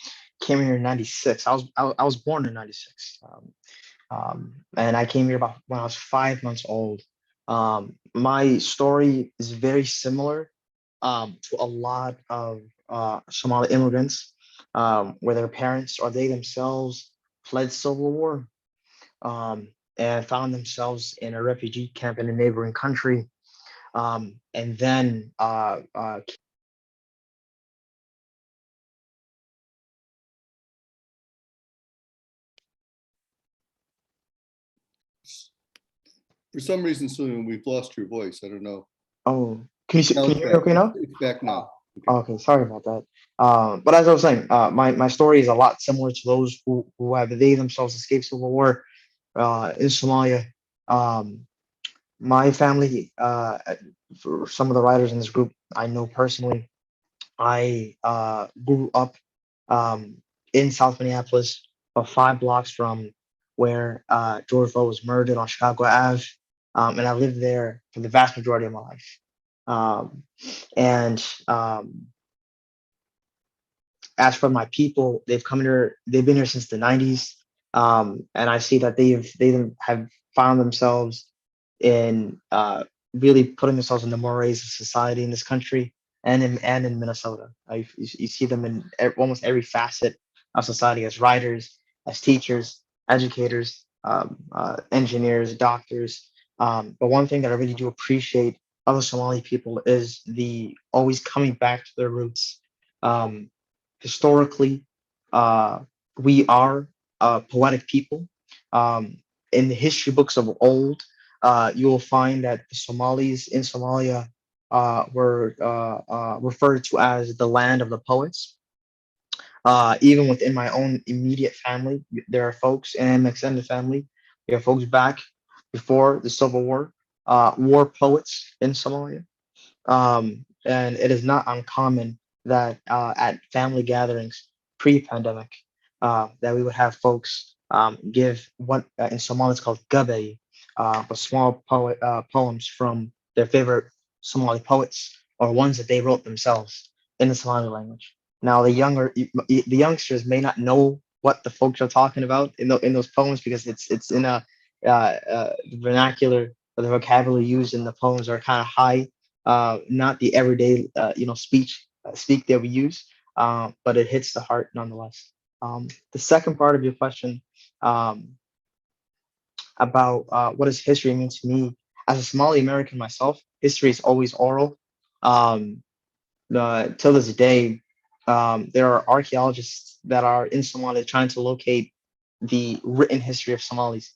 came here in '96. I was born in '96, and I came here about when I was 5 months old. My story is very similar to a lot of Somali immigrants, where their parents or they themselves fled civil war, and found themselves in a refugee camp in a neighboring country, and then For some reason, Suleiman, we've lost your voice. I don't know. oh, can you Now hear it's me back. okay now? It's back now. Okay, sorry about that. But as I was saying, my story is a lot similar to those who have they themselves escaped civil war in Somalia. My family, for some of the writers in this group I know personally, I grew up in South Minneapolis, about 5 blocks from where George Floyd was murdered on Chicago Ave, and I lived there for the vast majority of my life. And as for my people, they've come here. They've been here since the '90s, and I see that they have found themselves in really putting themselves in the mores of society in this country and in Minnesota. You see them in almost every facet of society as writers, as teachers, educators, engineers, doctors. But one thing that I really do appreciate of the Somali people is the always coming back to their roots. Historically, we are a poetic people. In the history books of old, you will find that the Somalis in Somalia were referred to as the land of the poets. Even within my own immediate family, there are folks in my extended family. We have folks back before the Civil War, war poets in Somalia. And it is not uncommon that at family gatherings pre-pandemic, that we would have folks give what in Somali is called gabe, but small poems from their favorite Somali poets or ones that they wrote themselves in the Somali language. Now, the youngsters may not know what the folks are talking about in those poems because it's in a vernacular or the vocabulary used in the poems are kind of high, not the everyday speak that we use, but it hits the heart nonetheless. The second part of your question, about what does history mean to me. As a Somali American myself, history is always oral. Till this day, there are archaeologists that are in Somalia trying to locate the written history of Somalis.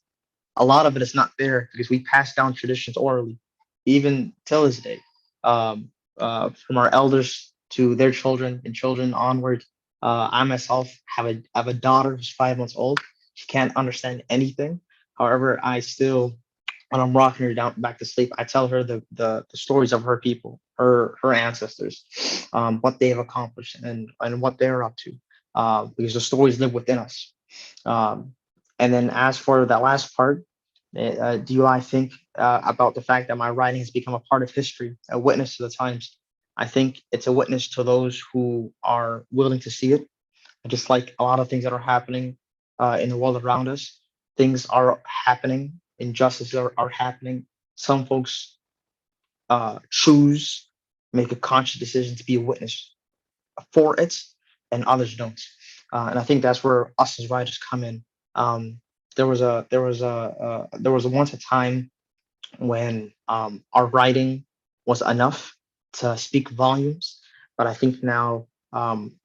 A lot of it is not there because we pass down traditions orally, even till this day, from our elders to their children and children onward. I myself have a daughter who's 5 months old. She can't understand anything. However, I still, when I'm rocking her down back to sleep, I tell her the stories of her people, her ancestors, what they have accomplished and what they're up to, because the stories live within us. And then as for that last part, do I think about the fact that my writing has become a part of history, a witness to the times? I think it's a witness to those who are willing to see it. Just like a lot of things that are happening in the world around us, things are happening, injustices are happening. Some folks choose, make a conscious decision to be a witness for it, and others don't. And I think that's where us as writers come in. There was once a time when our writing was enough to speak volumes, but I think now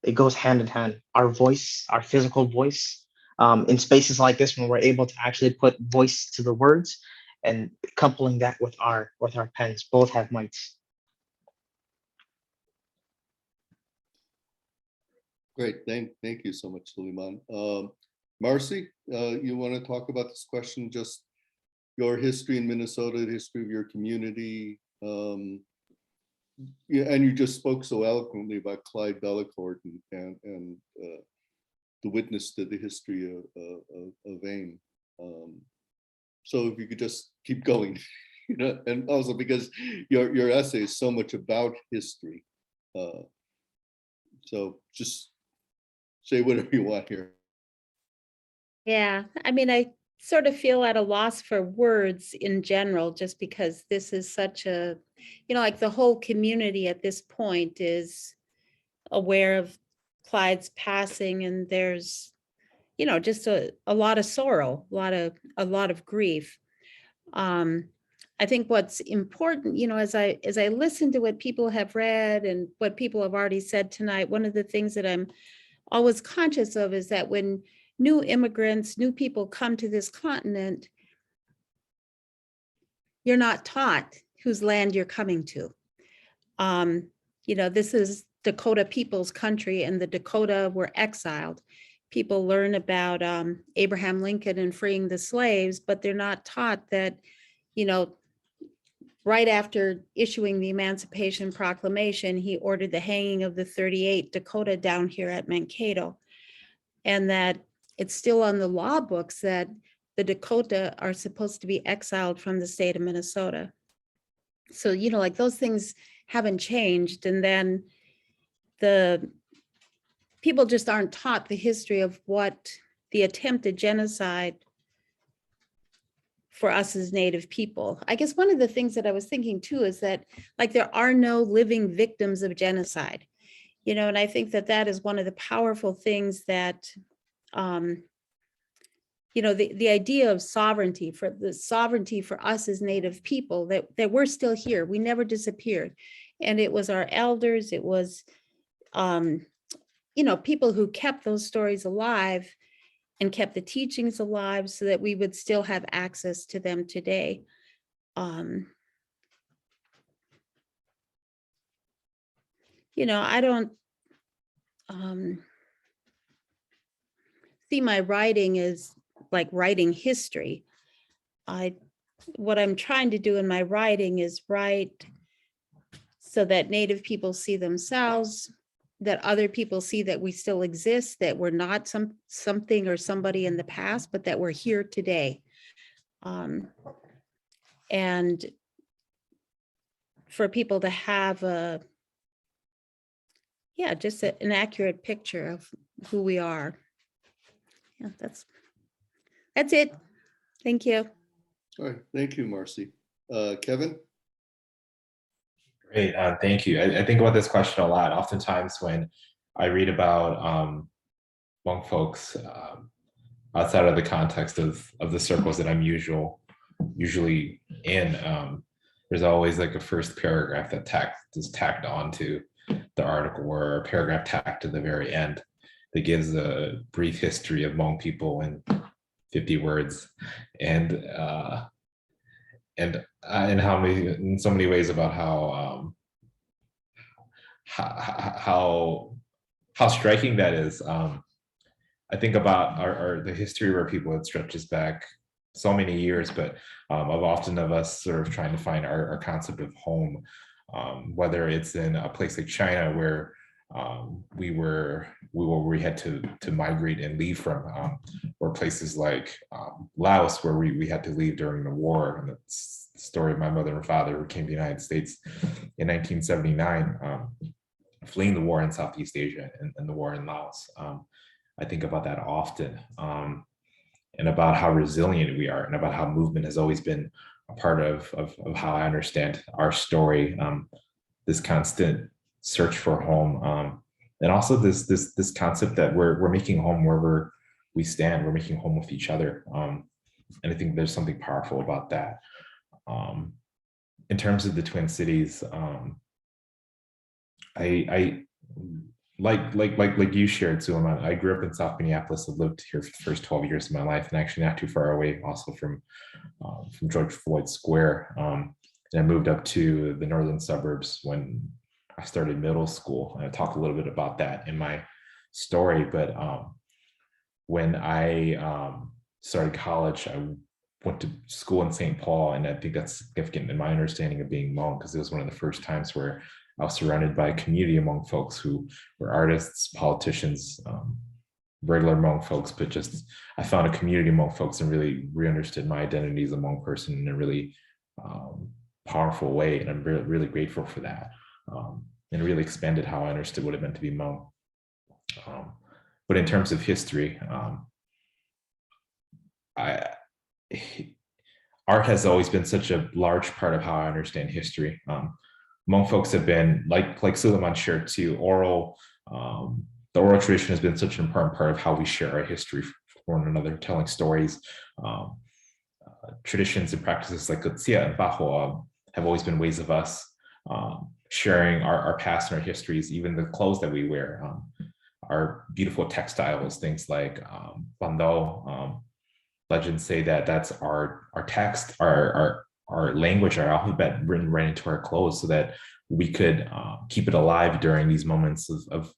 it goes hand in hand. Our voice, our physical voice, in spaces like this, when we're able to actually put voice to the words, and coupling that with our pens, both have mights. Great, thank you so much, Suleiman. Marcie, you want to talk about this question, just your history in Minnesota, the history of your community? Yeah, and you just spoke so eloquently about Clyde Bellecourt and the witness to the history of AIM. So if you could just keep going, you know, and also because your essay is so much about history. So just say whatever you want here. Yeah, I mean, I sort of feel at a loss for words in general, just because this is such a, like the whole community at this point is aware of Clyde's passing, and there's, just a lot of sorrow, a lot of grief. I think what's important, as I listen to what people have read and what people have already said tonight, one of the things that I'm always conscious of is that when new immigrants, new people come to this continent, you're not taught whose land you're coming to. This is Dakota people's country, and the Dakota were exiled. People learn about Abraham Lincoln and freeing the slaves, but they're not taught that, right after issuing the Emancipation Proclamation, he ordered the hanging of the 38 Dakota down here at Mankato, and that it's still on the law books that the Dakota are supposed to be exiled from the state of Minnesota. So, like those things haven't changed. And then the people just aren't taught the history of what the attempted genocide for us as Native people. I guess one of the things that I was thinking too is that, like, there are no living victims of genocide, and I think that that is one of the powerful things that, the idea of sovereignty for us as Native people, that we're still here, we never disappeared. And it was our elders, it was, people who kept those stories alive and kept the teachings alive so that we would still have access to them today. I don't see my writing as like writing history. What I'm trying to do in my writing is write so that Native people see themselves, that other people see that we still exist, that we're not something or somebody in the past, but that we're here today. And for people to have just an accurate picture of who we are. Yeah, that's it. Thank you. All right, thank you, Marcie. Kevin? Great, thank you. I think about this question a lot. Oftentimes when I read about Hmong folks outside of the context of the circles that I'm usually in, there's always like a first paragraph that is tacked onto the article, or a paragraph tacked to the very end that gives a brief history of Hmong people in 50 words, and how many, in so many ways, about how striking that is. I think about the history of our people. It stretches back so many years, but of us sort of trying to find our concept of home, whether it's in a place like China, where we had to migrate and leave from, or places like Laos, where we had to leave during the war. And that's the story of my mother and father, who came to the United States in 1979, fleeing the war in Southeast Asia and the war in Laos. I think about that often, and about how resilient we are, and about how movement has always been a part of how I understand our story, this constant search for home, and also this concept that we're making home wherever we stand. We're making home with each other, and I think there's something powerful about that. In terms of the Twin Cities, I like you shared, Suleiman. I grew up in South Minneapolis. I've lived here for the first 12 years of my life, and actually not too far away, also from George Floyd Square. And I moved up to the northern suburbs when I started middle school, and I talk a little bit about that in my story. But when I started college, I went to school in St. Paul, and I think that's significant in my understanding of being Hmong, because it was one of the first times where I was surrounded by a community among folks who were artists, politicians, regular Hmong folks, but just I found a community among folks and really re-understood my identity as a Hmong person in a really powerful way, and I'm really grateful for that, and really expanded how I understood what it meant to be Hmong. But in terms of history, art has always been such a large part of how I understand history. Hmong folks have been, like Suleiman shared too, the oral tradition has been such an important part of how we share our history for one another, telling stories. Traditions and practices like Kutsia and Baho have always been ways of us sharing our past and our histories, even the clothes that we wear, our beautiful textiles, things like Bando. Legends say that that's our text, our language, our alphabet written right into our clothes, so that we could keep it alive during these moments of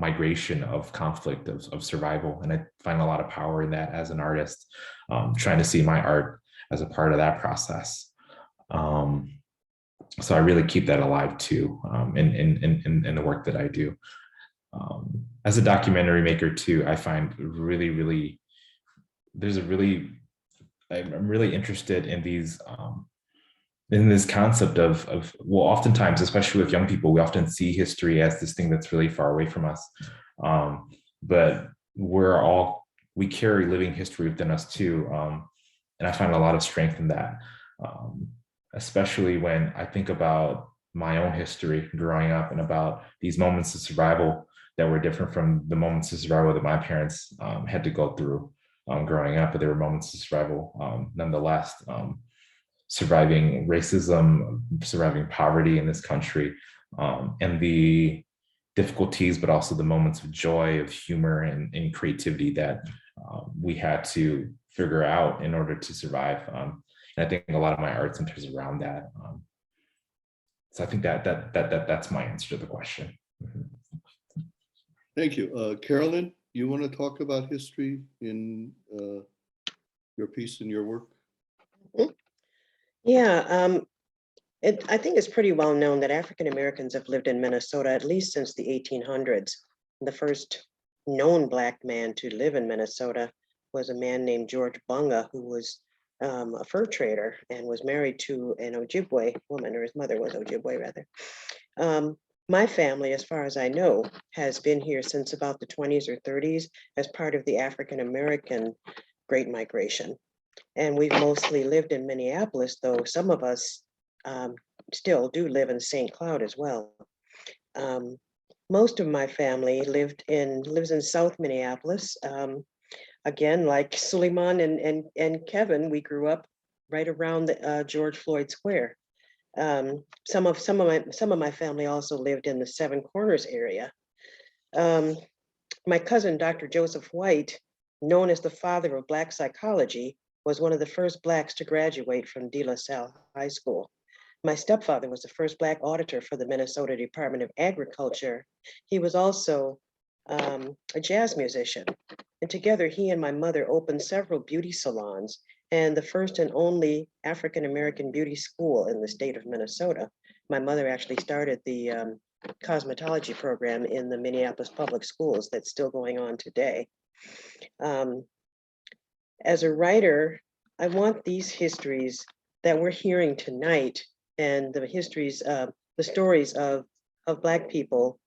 migration, of conflict, of survival. And I find a lot of power in that as an artist, trying to see my art as a part of that process. So I really keep that alive too, in the work that I do. As a documentary maker too, I find I'm really interested in these, in this concept of, well, oftentimes, especially with young people, we often see history as this thing that's really far away from us. But we carry living history within us too. And I find a lot of strength in that, especially when I think about my own history growing up, and about these moments of survival that were different from the moments of survival that my parents had to go through growing up. But there were moments of survival nonetheless, surviving racism, surviving poverty in this country, and the difficulties, but also the moments of joy, of humor, and creativity that we had to figure out in order to survive. And I think a lot of my art centers around that. So I think that's my answer to the question. Thank you. Carolyn, you want to talk about history in your piece and your work? Yeah, I think it's pretty well known that African Americans have lived in Minnesota at least since the 1800s. The first known Black man to live in Minnesota was a man named George Bunga, who was a fur trader and was married to an Ojibwe woman, or his mother was Ojibwe rather. My family, as far as I know, has been here since about the 20s or 30s as part of the African American Great Migration. And we've mostly lived in Minneapolis, though some of us still do live in St. Cloud as well. Most of my family lives in South Minneapolis. again, like Suleiman and Kevin, we grew up right around the George Floyd Square. Some of my family also lived in the Seven Corners area. My cousin, Dr. Joseph White, known as the father of Black psychology, was one of the first Blacks to graduate from De La Salle High School. My stepfather was the first Black auditor for the Minnesota Department of Agriculture. He was also a jazz musician. And together, he and my mother opened several beauty salons and the first and only African-American beauty school in the state of Minnesota. My mother actually started the cosmetology program in the Minneapolis public schools that's still going on today. As a writer, I want these histories that we're hearing tonight and the histories, the stories of Black people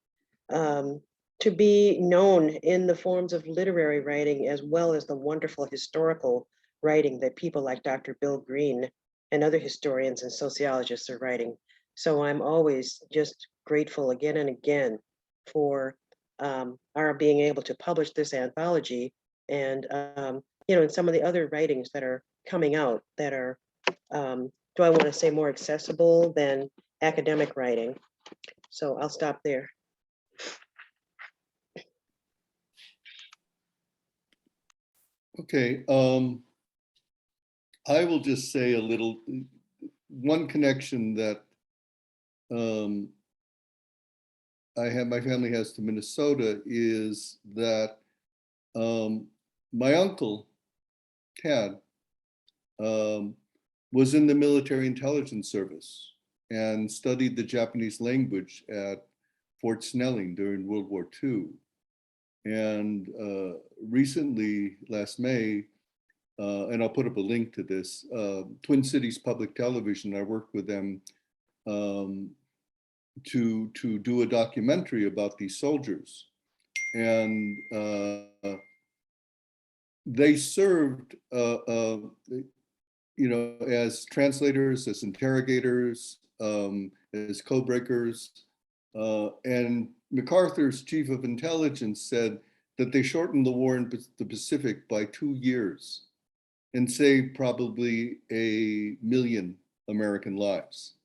to be known in the forms of literary writing as well as the wonderful historical writing that people like Dr. Bill Green and other historians and sociologists are writing. So I'm always just grateful again and again for our being able to publish this anthology and and some of the other writings that are coming out that are, do I want to say more accessible than academic writing? So I'll stop there. Okay, I will just say a little, one connection that my family has to Minnesota is that my uncle, Tad, was in the military intelligence service and studied the Japanese language at Fort Snelling during World War II. And recently, last May, and I'll put up a link to this, Twin Cities Public Television, I worked with them to do a documentary about these soldiers. And they served, as translators, as interrogators, as code breakers. And MacArthur's chief of intelligence said that they shortened the war in the Pacific by 2 years and saved probably 1 million American lives.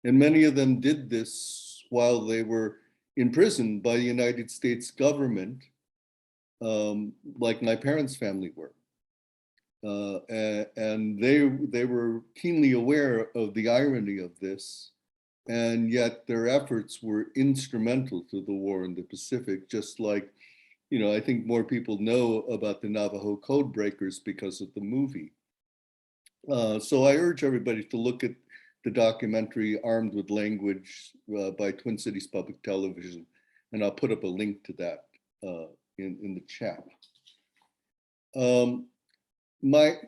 And many of them did this while they were imprisoned by the United States government, like my parents' family were. And they were keenly aware of the irony of this, and yet their efforts were instrumental to the war in the Pacific, just like, I think more people know about the Navajo code breakers because of the movie. So I urge everybody to look at the documentary Armed with Language by Twin Cities Public Television, and I'll put up a link to that in the chat. My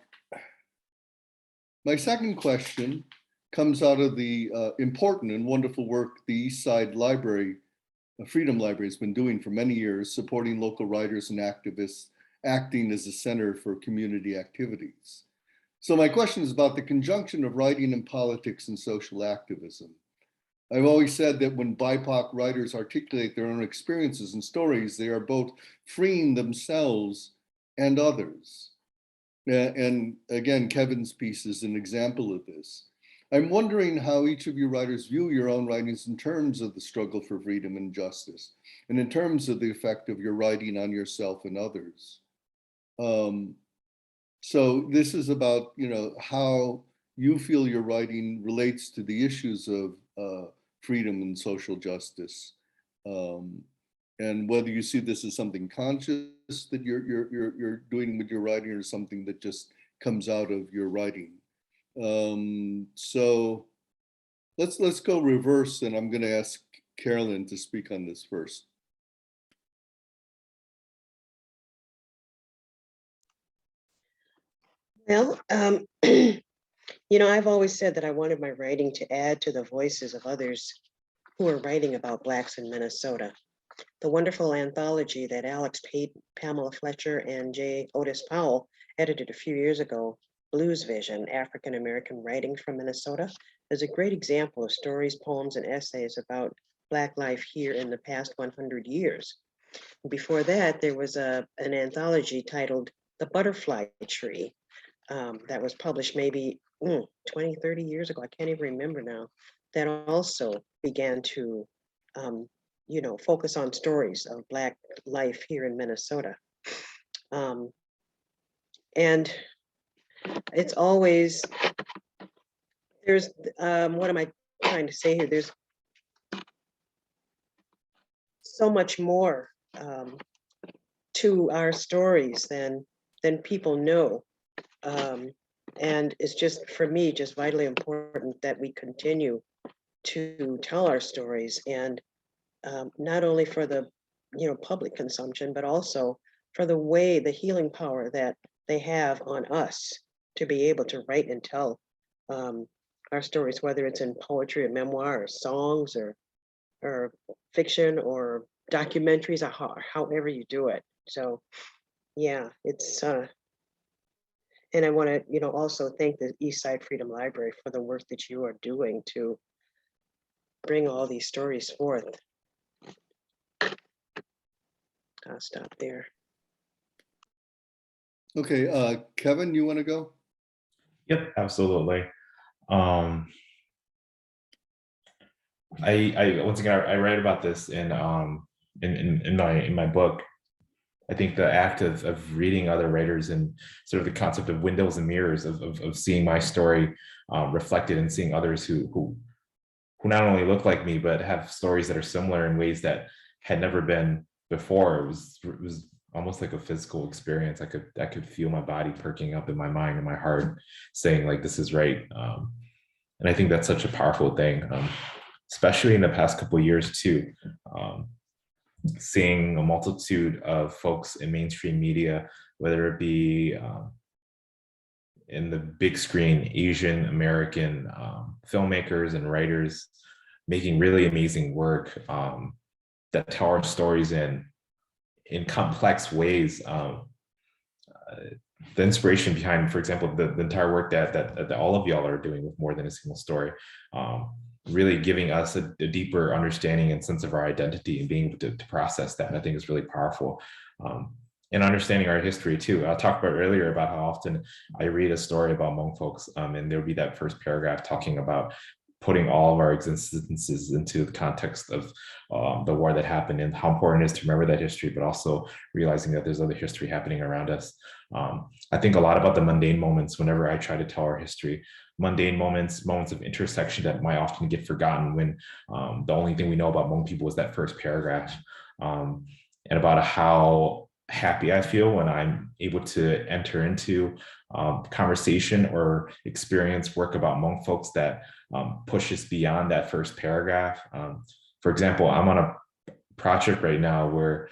second question comes out of the important and wonderful work the East Side Library, Freedom Library, has been doing for many years, supporting local writers and activists, acting as a center for community activities. So my question is about the conjunction of writing and politics and social activism. I've always said that when BIPOC writers articulate their own experiences and stories, they are both freeing themselves and others. And again, Kevin's piece is an example of this. I'm wondering how each of you writers view your own writings in terms of the struggle for freedom and justice, and in terms of the effect of your writing on yourself and others. So this is about, how you feel your writing relates to the issues of freedom and social justice, and whether you see this as something conscious that you're doing with your writing, or something that just comes out of your writing. So let's go reverse, and I'm going to ask Carolyn to speak on this first. Well, I've always said that I wanted my writing to add to the voices of others who are writing about Blacks in Minnesota. The wonderful anthology that Alex Payton, Pamela Fletcher, and J. Otis Powell edited a few years ago, Blues Vision, African American Writing from Minnesota, is a great example of stories, poems, and essays about Black life here in the past 100 years. Before that, there was an anthology titled The Butterfly Tree that was published maybe 20, 30 years ago. I can't even remember now. That also began to, focus on stories of Black life here in Minnesota. And it's always, there's, what am I trying to say here? There's so much more to our stories than people know. And it's just, for me, just vitally important that we continue to tell our stories, and not only for the public consumption, but also for the way, the healing power that they have on us to be able to write and tell our stories, whether it's in poetry or memoir or songs or fiction or documentaries, or however you do it. So yeah, it's and I want to also thank the Eastside Freedom Library for the work that you are doing to bring all these stories forth. I'll stop there. Okay, Kevin, you want to go? Yep, absolutely. I once again I write about this in my book. I think the act of reading other writers and sort of the concept of windows and mirrors of seeing my story reflected and seeing others who not only look like me but have stories that are similar in ways that had never been before. It was almost like a physical experience. I could feel my body perking up in my mind and my heart, saying like, this is right. And I think that's such a powerful thing, especially in the past couple of years too. Seeing a multitude of folks in mainstream media, whether it be in the big screen, Asian American filmmakers and writers making really amazing work that tell our stories in complex ways. The inspiration behind, for example, the entire work that all of y'all are doing with More Than a Single Story, really giving us a deeper understanding and sense of our identity and being able to process that, I think is really powerful. And understanding our history too. I talked about earlier about how often I read a story about Hmong folks, and there'll be that first paragraph talking about putting all of our existences into the context of the war that happened and how important it is to remember that history, but also realizing that there's other history happening around us. I think a lot about the mundane moments whenever I try to tell our history. Mundane moments of intersection that might often get forgotten when the only thing we know about Hmong people is that first paragraph, and about how happy I feel when I'm able to enter into conversation or experience work about Hmong folks that pushes beyond that first paragraph. For example, I'm on a project right now where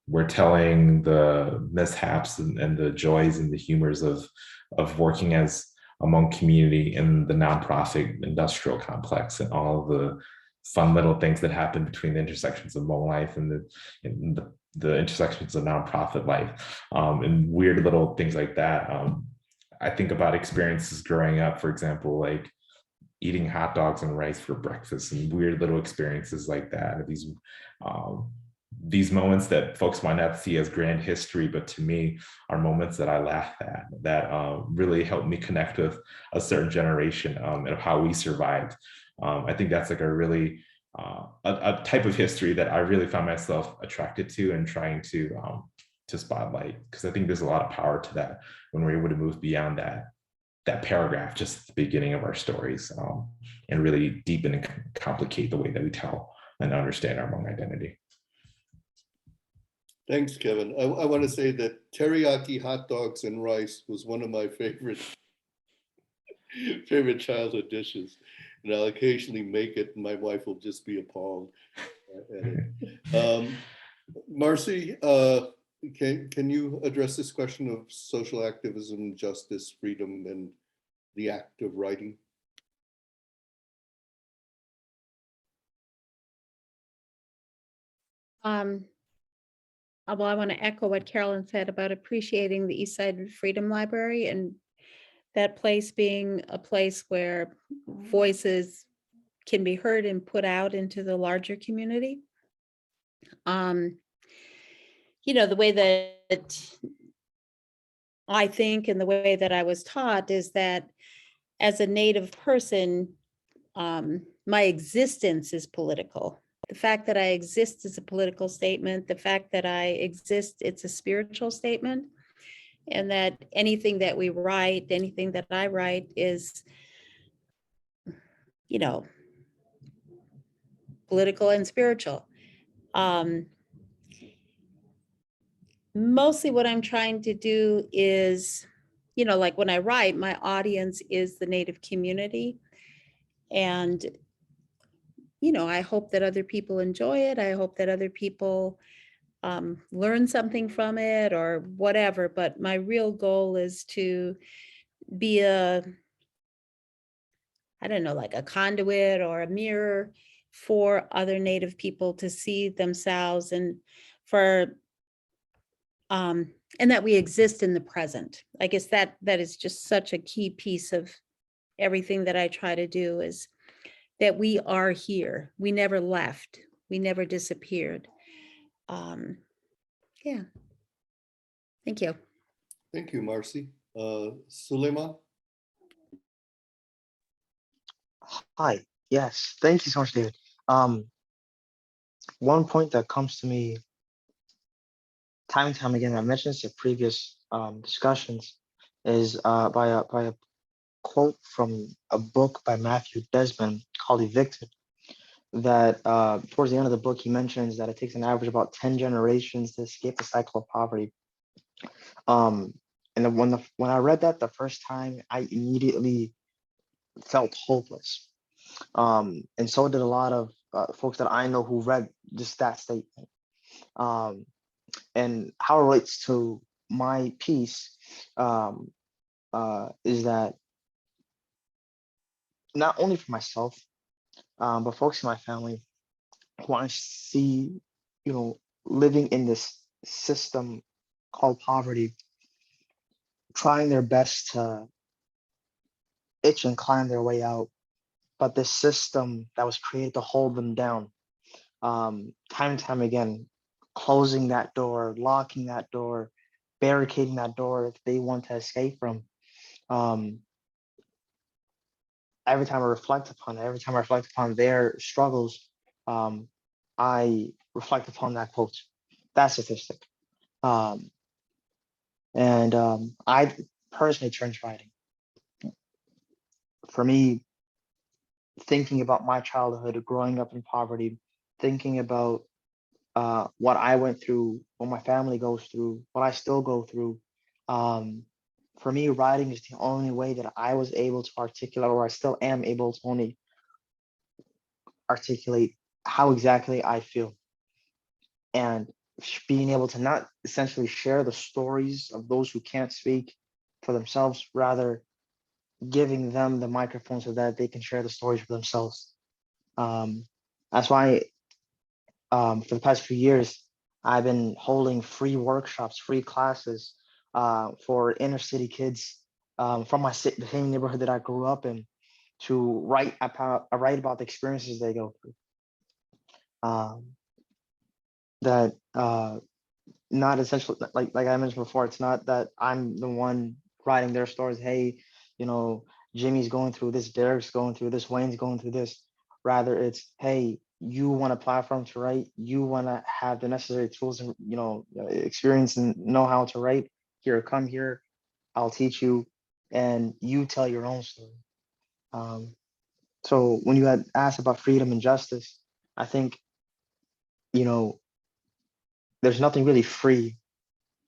we're telling the mishaps and the joys and the humors of working as a Hmong community in the nonprofit industrial complex, and all of the fun little things that happen between the intersections of Hmong life and the intersections of nonprofit life, and weird little things like that. I think about experiences growing up, for example, like eating hot dogs and rice for breakfast, and weird little experiences like that. These moments that folks might not see as grand history, but to me are moments that I laugh at, that really help me connect with a certain generation and how we survived. I think that's like a really a type of history that I really found myself attracted to and trying to spotlight, because I think there's a lot of power to that when we're able to move beyond that paragraph just at the beginning of our stories, and really deepen and complicate the way that we tell and understand our Hmong identity. Thanks, Kevin. I want to say that teriyaki hot dogs and rice was one of my favorite childhood dishes. And I'll occasionally make it, and my wife will just be appalled at it. Marcie, can you address this question of social activism, justice, freedom, and the act of writing? Well, I want to echo what Carolyn said about appreciating the Eastside Freedom Library, and that place being a place where voices can be heard and put out into the larger community. The way that I think and the way that I was taught is that as a Native person, my existence is political. The fact that I exist is a political statement. The fact that I exist, it's a spiritual statement. And that anything that we write, anything that I write is, political and spiritual. Mostly what I'm trying to do is, like when I write, my audience is the Native community. And, I hope that other people enjoy it. I hope that other people learn something from it or whatever. But my real goal is to be like a conduit or a mirror for other Native people to see themselves and and that we exist in the present. I guess that is just such a key piece of everything that I try to do, is that we are here. We never left. We never disappeared. Yeah. Thank you. Thank you, Marcie. Suleiman? Hi, yes, thank you so much, David. One point that comes to me time and time again, I mentioned this in previous discussions, is by a quote from a book by Matthew Desmond called Evicted, that towards the end of the book, he mentions that it takes an average about 10 generations to escape the cycle of poverty. And then when I read that the first time, I immediately felt hopeless. And so did a lot of folks that I know who read just that statement. And how it relates to my piece is that not only for myself, but folks in my family who want to see, living in this system called poverty, trying their best to itch and climb their way out. But this system that was created to hold them down, time and time again, closing that door, locking that door, barricading that door if they want to escape from. Every time I reflect upon it, every time I reflect upon their struggles, I reflect upon that quote, that statistic. I personally turned to writing. For me, thinking about my childhood, growing up in poverty, thinking about what I went through, what my family goes through, what I still go through. For me, writing is the only way that I was able to articulate, or I still am able to only articulate how exactly I feel. And being able to not essentially share the stories of those who can't speak for themselves, rather giving them the microphone so that they can share the stories for themselves. That's why for the past few years, I've been holding free workshops, free classes for inner city kids from the same neighborhood that I grew up in, to write about the experiences they go through. That not essentially, like I mentioned before, it's not that I'm the one writing their stories. Hey, Jimmy's going through this, Derek's going through this, Wayne's going through this. Rather, it's, hey, you want a platform to write, you want to have the necessary tools and experience and know how to write. Here, come here, I'll teach you, and you tell your own story. So when you had asked about freedom and justice, I think there's nothing really free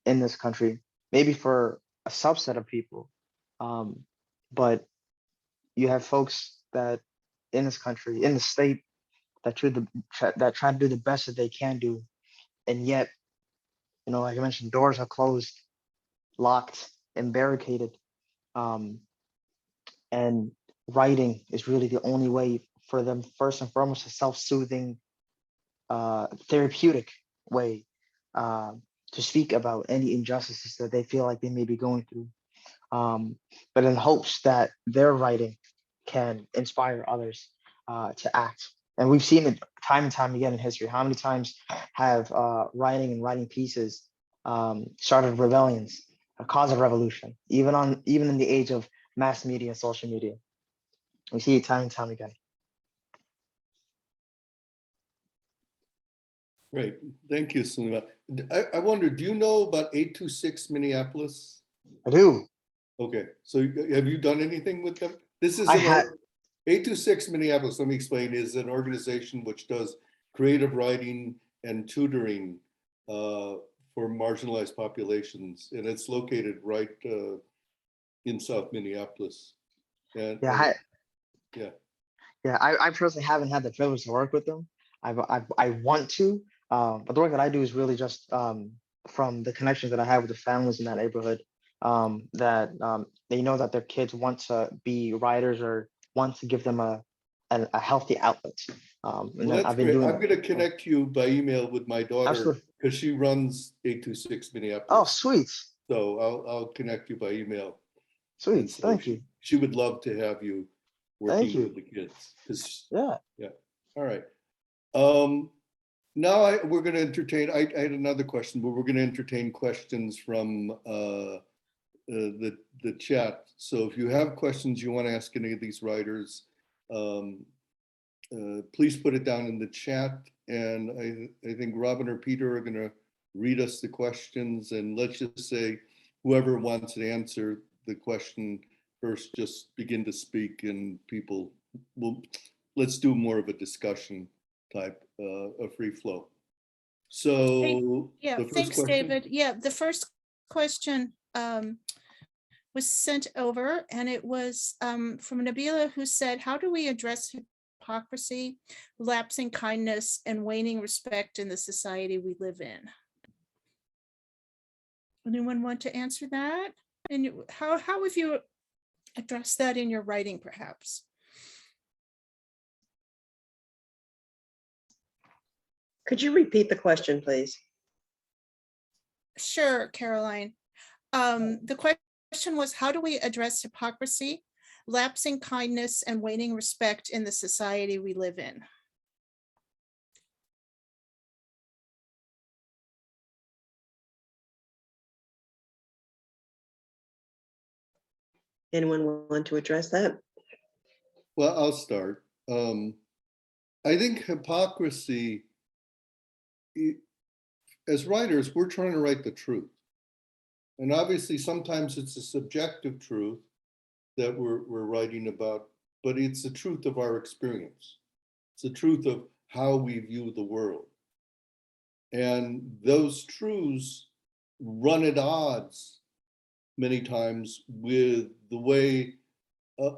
in this country. Maybe for a subset of people, but you have folks that in this country, in the state, that try to do the best that they can do, and yet, like I mentioned, doors are closed, locked, and barricaded. And writing is really the only way for them, first and foremost, a self-soothing, therapeutic way to speak about any injustices that they feel like they may be going through. But in hopes that their writing can inspire others to act And we've seen it time and time again in history. How many times have writing and writing pieces started rebellions, a cause of revolution, even in the age of mass media and social media. We see it time and time again. Great, thank you, Suleiman. I wonder, do you know about 826 Minneapolis? I do. Okay, so have you done anything with them? This is I an had. 826 Minneapolis, let me explain, is an organization which does creative writing and tutoring for marginalized populations, and it's located right in South Minneapolis. And Yeah, yeah. Yeah, I personally haven't had the privilege to work with them. I want to, but the work that I do is really just from the connections that I have with the families in that neighborhood, that they know that their kids want to be writers or want to give them a healthy outlet. And Well, then that's I've been great. doing. I'm going to connect you by email with my daughter Absolutely. because she runs 826 Minneapolis. Oh, sweet. So I'll connect you by email. Sweet. So Thank you. She would love to have you Thank working you. with the kids. Yeah. Yeah. All right. Now we're going to entertain. I had another question, but we're going to entertain questions from the chat. So if you have questions you want to ask any of these writers, please put it down in the chat. And I think Robin or Peter are going to read us the questions. And let's just say whoever wants to answer the question first, just begin to speak, and people will. Let's do more of a discussion type, a free flow. So Yeah, the first thanks, question? David. Yeah, the first question was sent over, and it was from Nabila, who said, how do we address hypocrisy, lapsing kindness, and waning respect in the society we live in? Anyone want to answer that? And how have you addressed that in your writing, perhaps? Could you repeat the question, please? Sure, Caroline. The question was, how do we address hypocrisy, lapsing kindness, and waning respect in the society we live in? Anyone want to address that? Well, I'll start. I think hypocrisy, as writers, we're trying to write the truth. And obviously, sometimes it's a subjective truth that we're writing about, but it's the truth of our experience. It's the truth of how we view the world. And those truths run at odds many times with the way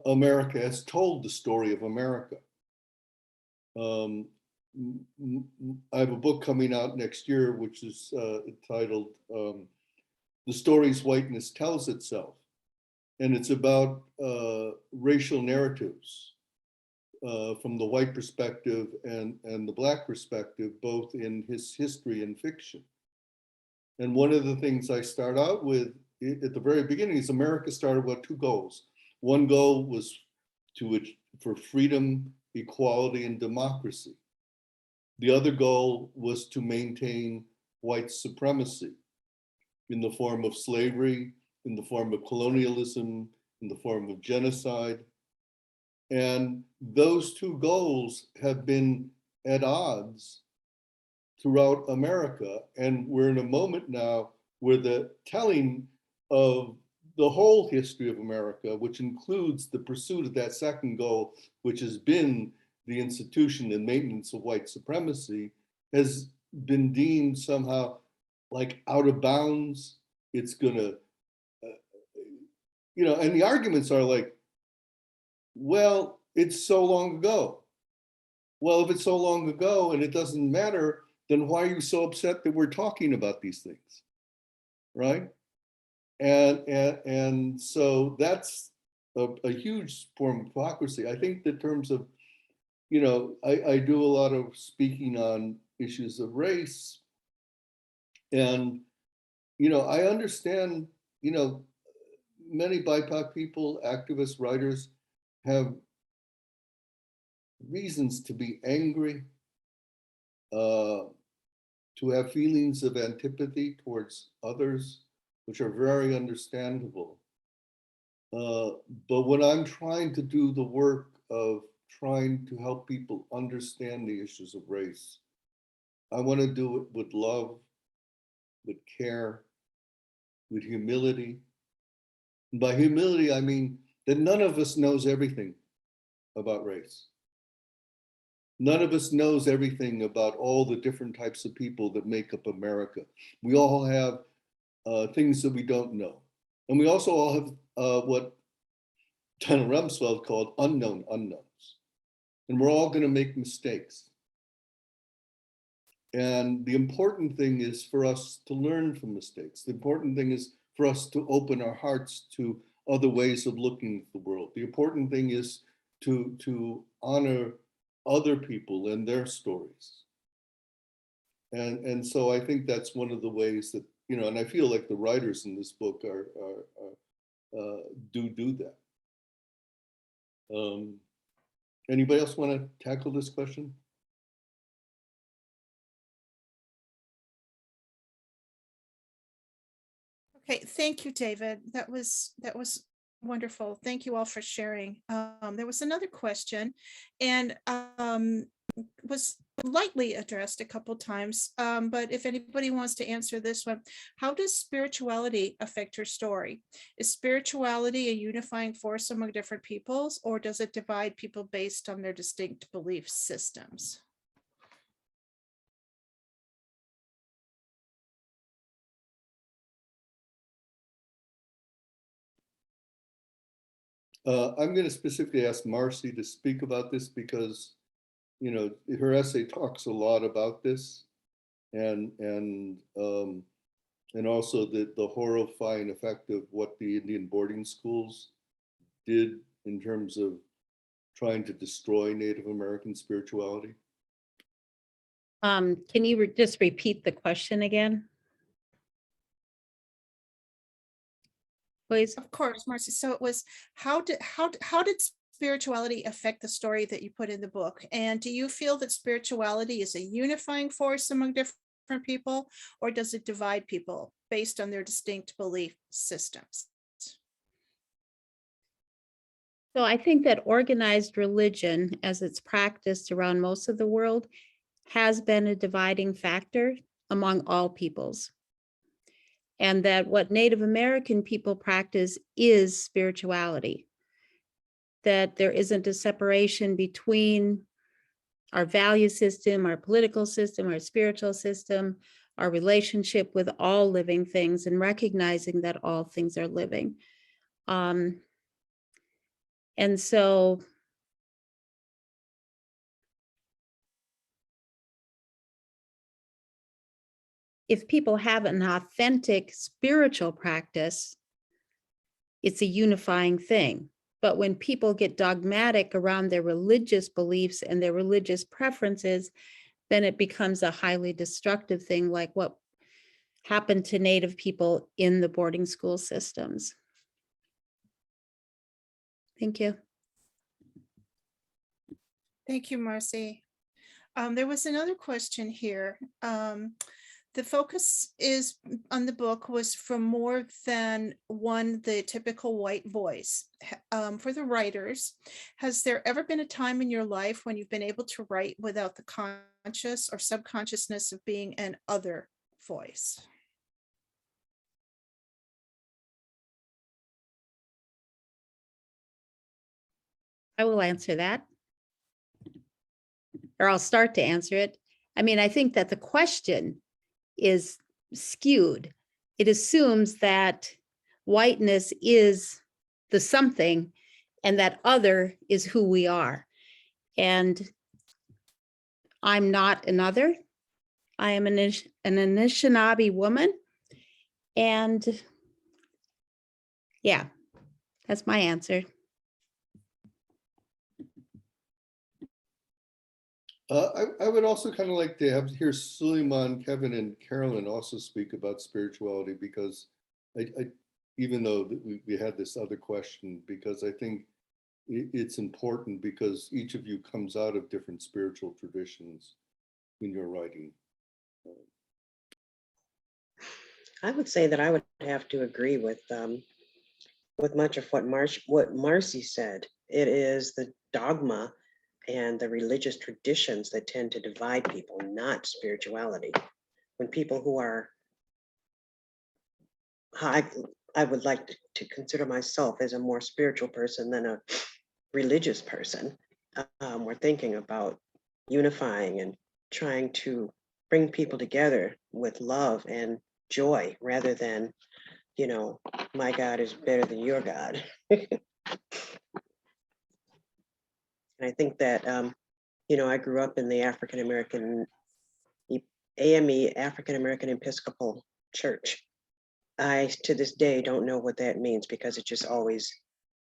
America has told the story of America. I have a book coming out next year, which is entitled The Stories Whiteness Tells Itself. And it's about racial narratives from the white perspective and the Black perspective, both in his history and fiction. And one of the things I start out with at the very beginning is America started with two goals. One goal was for freedom, equality, and democracy. The other goal was to maintain white supremacy in the form of slavery, in the form of colonialism, in the form of genocide. And those two goals have been at odds throughout America. And we're in a moment now where the telling of the whole history of America, which includes the pursuit of that second goal, which has been the institution and maintenance of white supremacy, has been deemed somehow like out of bounds. It's gonna, and the arguments are like, well, it's so long ago. Well, if it's so long ago and it doesn't matter, then why are you so upset that we're talking about these things, right? And so that's a huge form of hypocrisy. I think in terms of, I do a lot of speaking on issues of race, and I understand, many BIPOC people, activists, writers have reasons to be angry, to have feelings of antipathy towards others, which are very understandable. But when I'm trying to do the work of trying to help people understand the issues of race, I want to do it with love, with care, with humility. And by humility, I mean that none of us knows everything about race. None of us knows everything about all the different types of people that make up America. We all have things that we don't know. And we also all have what Donald Rumsfeld called unknown unknowns. And we're all going to make mistakes. And the important thing is for us to learn from mistakes. The important thing is for us to open our hearts to other ways of looking at the world. The important thing is to honor other people and their stories. And so I think that's one of the ways that, you know, and I feel like the writers in this book do that. Anybody else want to tackle this question? Okay, thank you, David. That was wonderful. Thank you all for sharing. There was another question, and was lightly addressed a couple times, but if anybody wants to answer this one, how does spirituality affect your story? Is spirituality a unifying force among different peoples, or does it divide people based on their distinct belief systems? I'm going to specifically ask Marcie to speak about this because, you know, her essay talks a lot about this, and also the horrifying effect of what the Indian boarding schools did in terms of trying to destroy Native American spirituality. Can you just repeat the question again? Please. Of course, Marcie. So it was, how did spirituality affect the story that you put in the book? And do you feel that spirituality is a unifying force among different people, or does it divide people based on their distinct belief systems? So I think that organized religion, as it's practiced around most of the world, has been a dividing factor among all peoples. And that what Native American people practice is spirituality. That there isn't a separation between our value system, our political system, our spiritual system, our relationship with all living things, and recognizing that all things are living. And so if people have an authentic spiritual practice, it's a unifying thing. But when people get dogmatic around their religious beliefs and their religious preferences, then it becomes a highly destructive thing, like what happened to Native people in the boarding school systems. Thank you. Thank you, Marcie. There was another question here. The focus is on the book was from more than one, the typical white voice. For the writers, has there ever been a time in your life when you've been able to write without the conscious or subconsciousness of being an other voice? I will answer that. Or I'll start to answer it. I mean, I think that the question is skewed. It assumes that whiteness is the something and that other is who we are. And I'm not another. I am an Anishinaabe woman. And yeah, that's my answer. I would also kind of like to hear Suleiman, Kevin, and Carolyn also speak about spirituality, because I even though we had this other question, because I think it's important because each of you comes out of different spiritual traditions in your writing. I would say that I would have to agree with much of what Marcie said. It is the dogma and the religious traditions that tend to divide people, not spirituality. When people who are, I would like to consider myself as a more spiritual person than a religious person. We're thinking about unifying and trying to bring people together with love and joy rather than, you know, my God is better than your God. And I think that, you know, I grew up in the African American, AME, African American Episcopal Church. I, to this day, don't know what that means because it just always,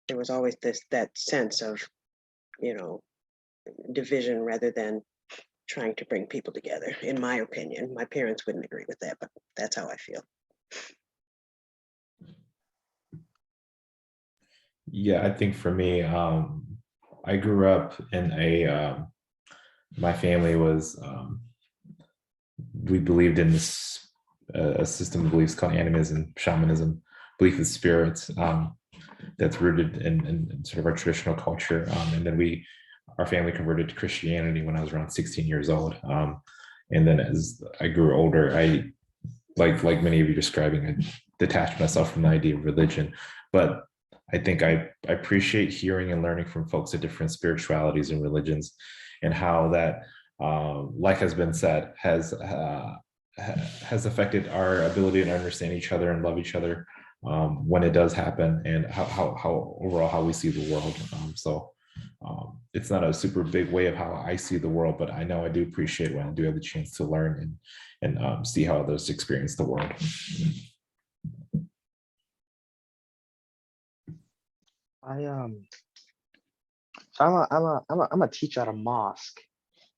there was always that sense of, you know, division rather than trying to bring people together, in my opinion. My parents wouldn't agree with that, but that's how I feel. Yeah, I think for me, I grew up in my family was, we believed in this a system of beliefs called animism, shamanism, belief in spirits, that's rooted in sort of our traditional culture. And then our family converted to Christianity when I was around 16 years old. And then as I grew older, I, like many of you describing, I detached myself from the idea of religion. But I think I appreciate hearing and learning from folks of different spiritualities and religions, and how that, like has been said, has affected our ability to understand each other and love each other when it does happen, and how overall how we see the world. It's not a super big way of how I see the world, but I know I do appreciate when I do have the chance to learn and see how others experience the world. So I'm a teacher at a mosque,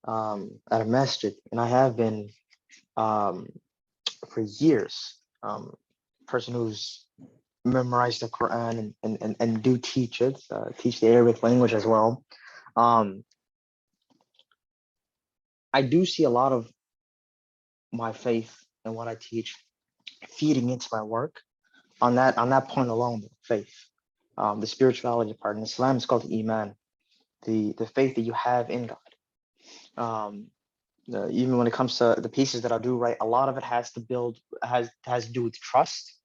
at a masjid, and I have been for years. Person who's memorized the Quran and do teach it, teach the Arabic language as well. I do see a lot of my faith and what I teach feeding into my work. On that point alone, faith, the spirituality part in Islam is called Iman, the faith that you have in God. Even when it comes to the pieces that I do, right, a lot of it has to do with trust.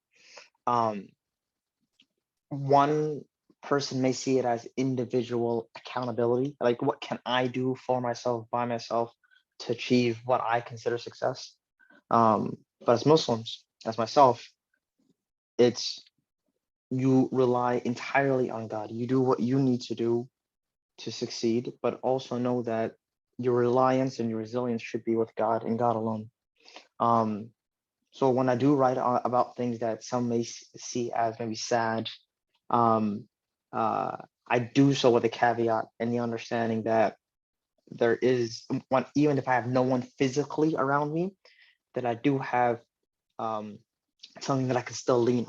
One person may see it as individual accountability, like what can I do for myself, by myself, to achieve what I consider success. But as Muslims, as myself, it's you rely entirely on God. You do what you need to do to succeed, but also know that your reliance and your resilience should be with God and God alone. So when I do write about things that some may see as maybe sad, I do so with a caveat and the understanding that there is one, even if I have no one physically around me, that I do have something that I can still lean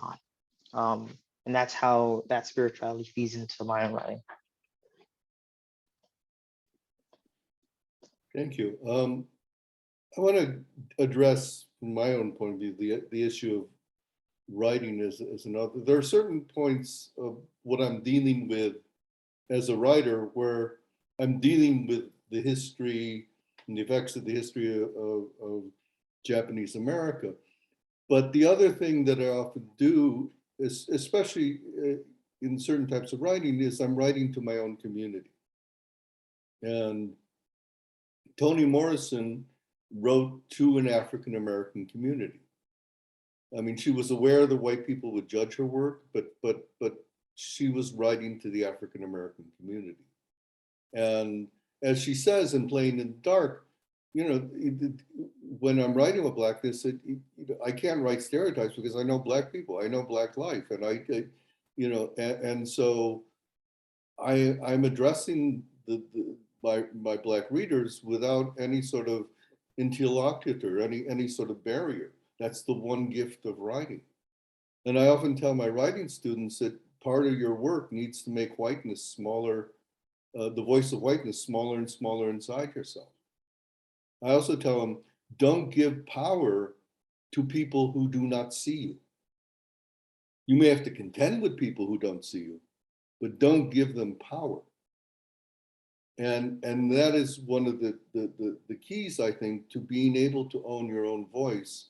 on. And that's how that spirituality feeds into my own writing. Thank you. I want to address, from my own point of view, the issue of writing as an author. There are certain points of what I'm dealing with as a writer where I'm dealing with the history and the effects of the history of Japanese America. But the other thing that I often do is, especially in certain types of writing, is I'm writing to my own community. And Toni Morrison wrote to an African American community. I mean, she was aware that white people would judge her work, but she was writing to the African American community. And as she says in Playing in the Dark, you know, when I'm writing about Blackness, I can't write stereotypes because I know Black people, I know Black life, and you know, and so I'm addressing my Black readers without any sort of interlocutor, any sort of barrier. That's the one gift of writing. And I often tell my writing students that part of your work needs to make whiteness smaller, the voice of whiteness smaller and smaller inside yourself. I also tell them, don't give power to people who do not see you. You may have to contend with people who don't see you, but don't give them power. And that is one of the keys, I think, to being able to own your own voice.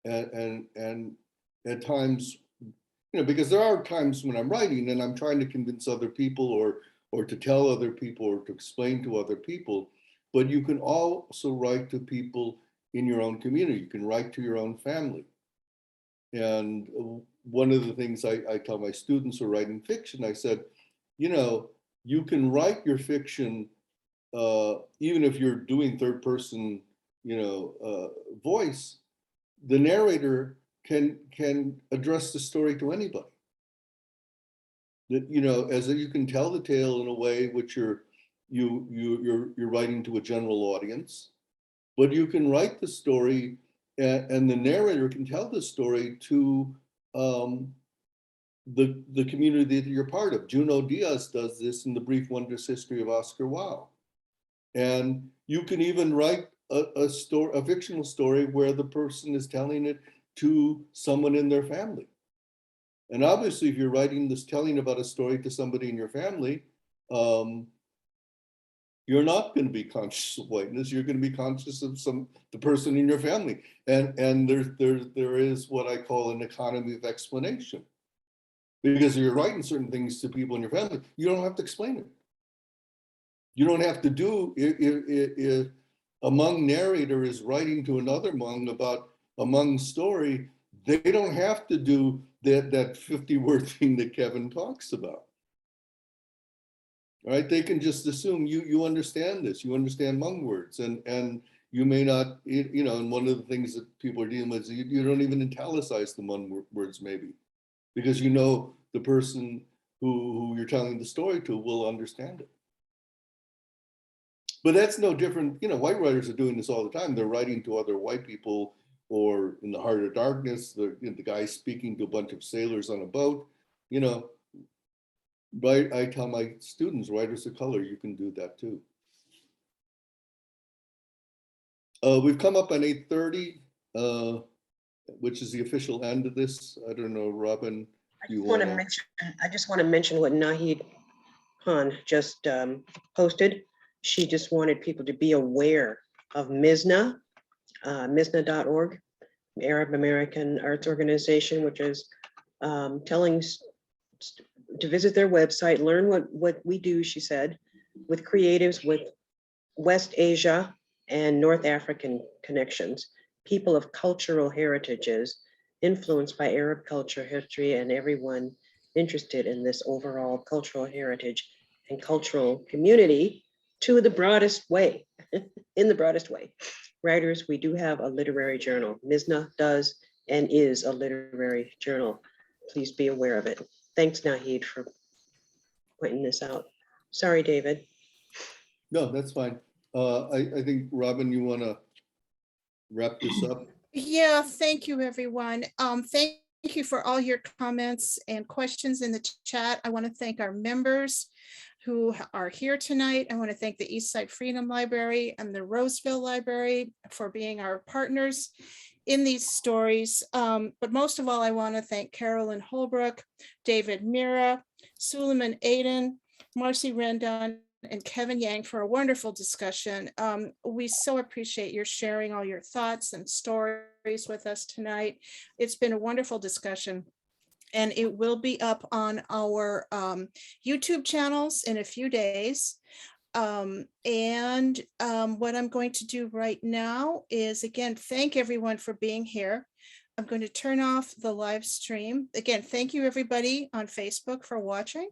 And at times, you know, because there are times when I'm writing and I'm trying to convince other people or to tell other people or to explain to other people, but you can also write to people in your own community. You can write to your own family. And one of the things I tell my students who are writing fiction, I said, you know, you can write your fiction, even if you're doing third person, you know, voice, the narrator can address the story to anybody. That, you know, as you can tell the tale in a way which you're writing to a general audience, but you can write the story and the narrator can tell the story to the community that you're part of. Junot Diaz does this in The Brief Wondrous History of Oscar Wilde. And you can even write a fictional story where the person is telling it to someone in their family. And obviously, if you're writing this, telling about a story to somebody in your family, you're not going to be conscious of whiteness. You're going to be conscious of the person in your family. And there is what I call an economy of explanation. Because if you're writing certain things to people in your family, you don't have to explain it. You don't have to do, if a Hmong narrator is writing to another Hmong about a Hmong story, they don't have to do that 50-word thing that Kevin talks about. All right, they can just assume you understand this, you understand Hmong words, and you may not, you know, and one of the things that people are dealing with is you don't even italicize the Hmong words maybe, because you know the person who you're telling the story to will understand it. But that's no different, you know, white writers are doing this all the time. They're writing to other white people, or in The Heart of Darkness, the guy speaking to a bunch of sailors on a boat, you know. Right, I tell my students, writers of color, you can do that too. We've come up on 8:30, which is the official end of this. I don't know, Robin, I just want to mention what Nahid Khan just posted. She just wanted people to be aware of MISNA, MISNA.org, Arab American Arts Organization, which is telling to visit their website, learn what we do, she said, with creatives with West Asia and North African connections, people of cultural heritages, influenced by Arab culture, history, and everyone interested in this overall cultural heritage and cultural community to the broadest way, in the broadest way. Writers, we do have a literary journal. MISNA does and is a literary journal. Please be aware of it. Thanks, Nahid, for pointing this out. Sorry, David. No, that's fine. I think, Robin, you want to wrap this up? Yeah, thank you, everyone. Thank you for all your comments and questions in the chat. I want to thank our members who are here tonight. I want to thank the Eastside Freedom Library and the Roseville Library for being our partners in these stories. But most of all, I want to thank Carolyn Holbrook, David Mura, Suleiman Adan, Marcie, Rendon, and Kevin Yang for a wonderful discussion. We so appreciate your sharing all your thoughts and stories with us tonight. It's been a wonderful discussion. And it will be up on our YouTube channels in a few days. What I'm going to do right now is, again, thank everyone for being here. I'm going to turn off the live stream. Again, thank you everybody on Facebook for watching.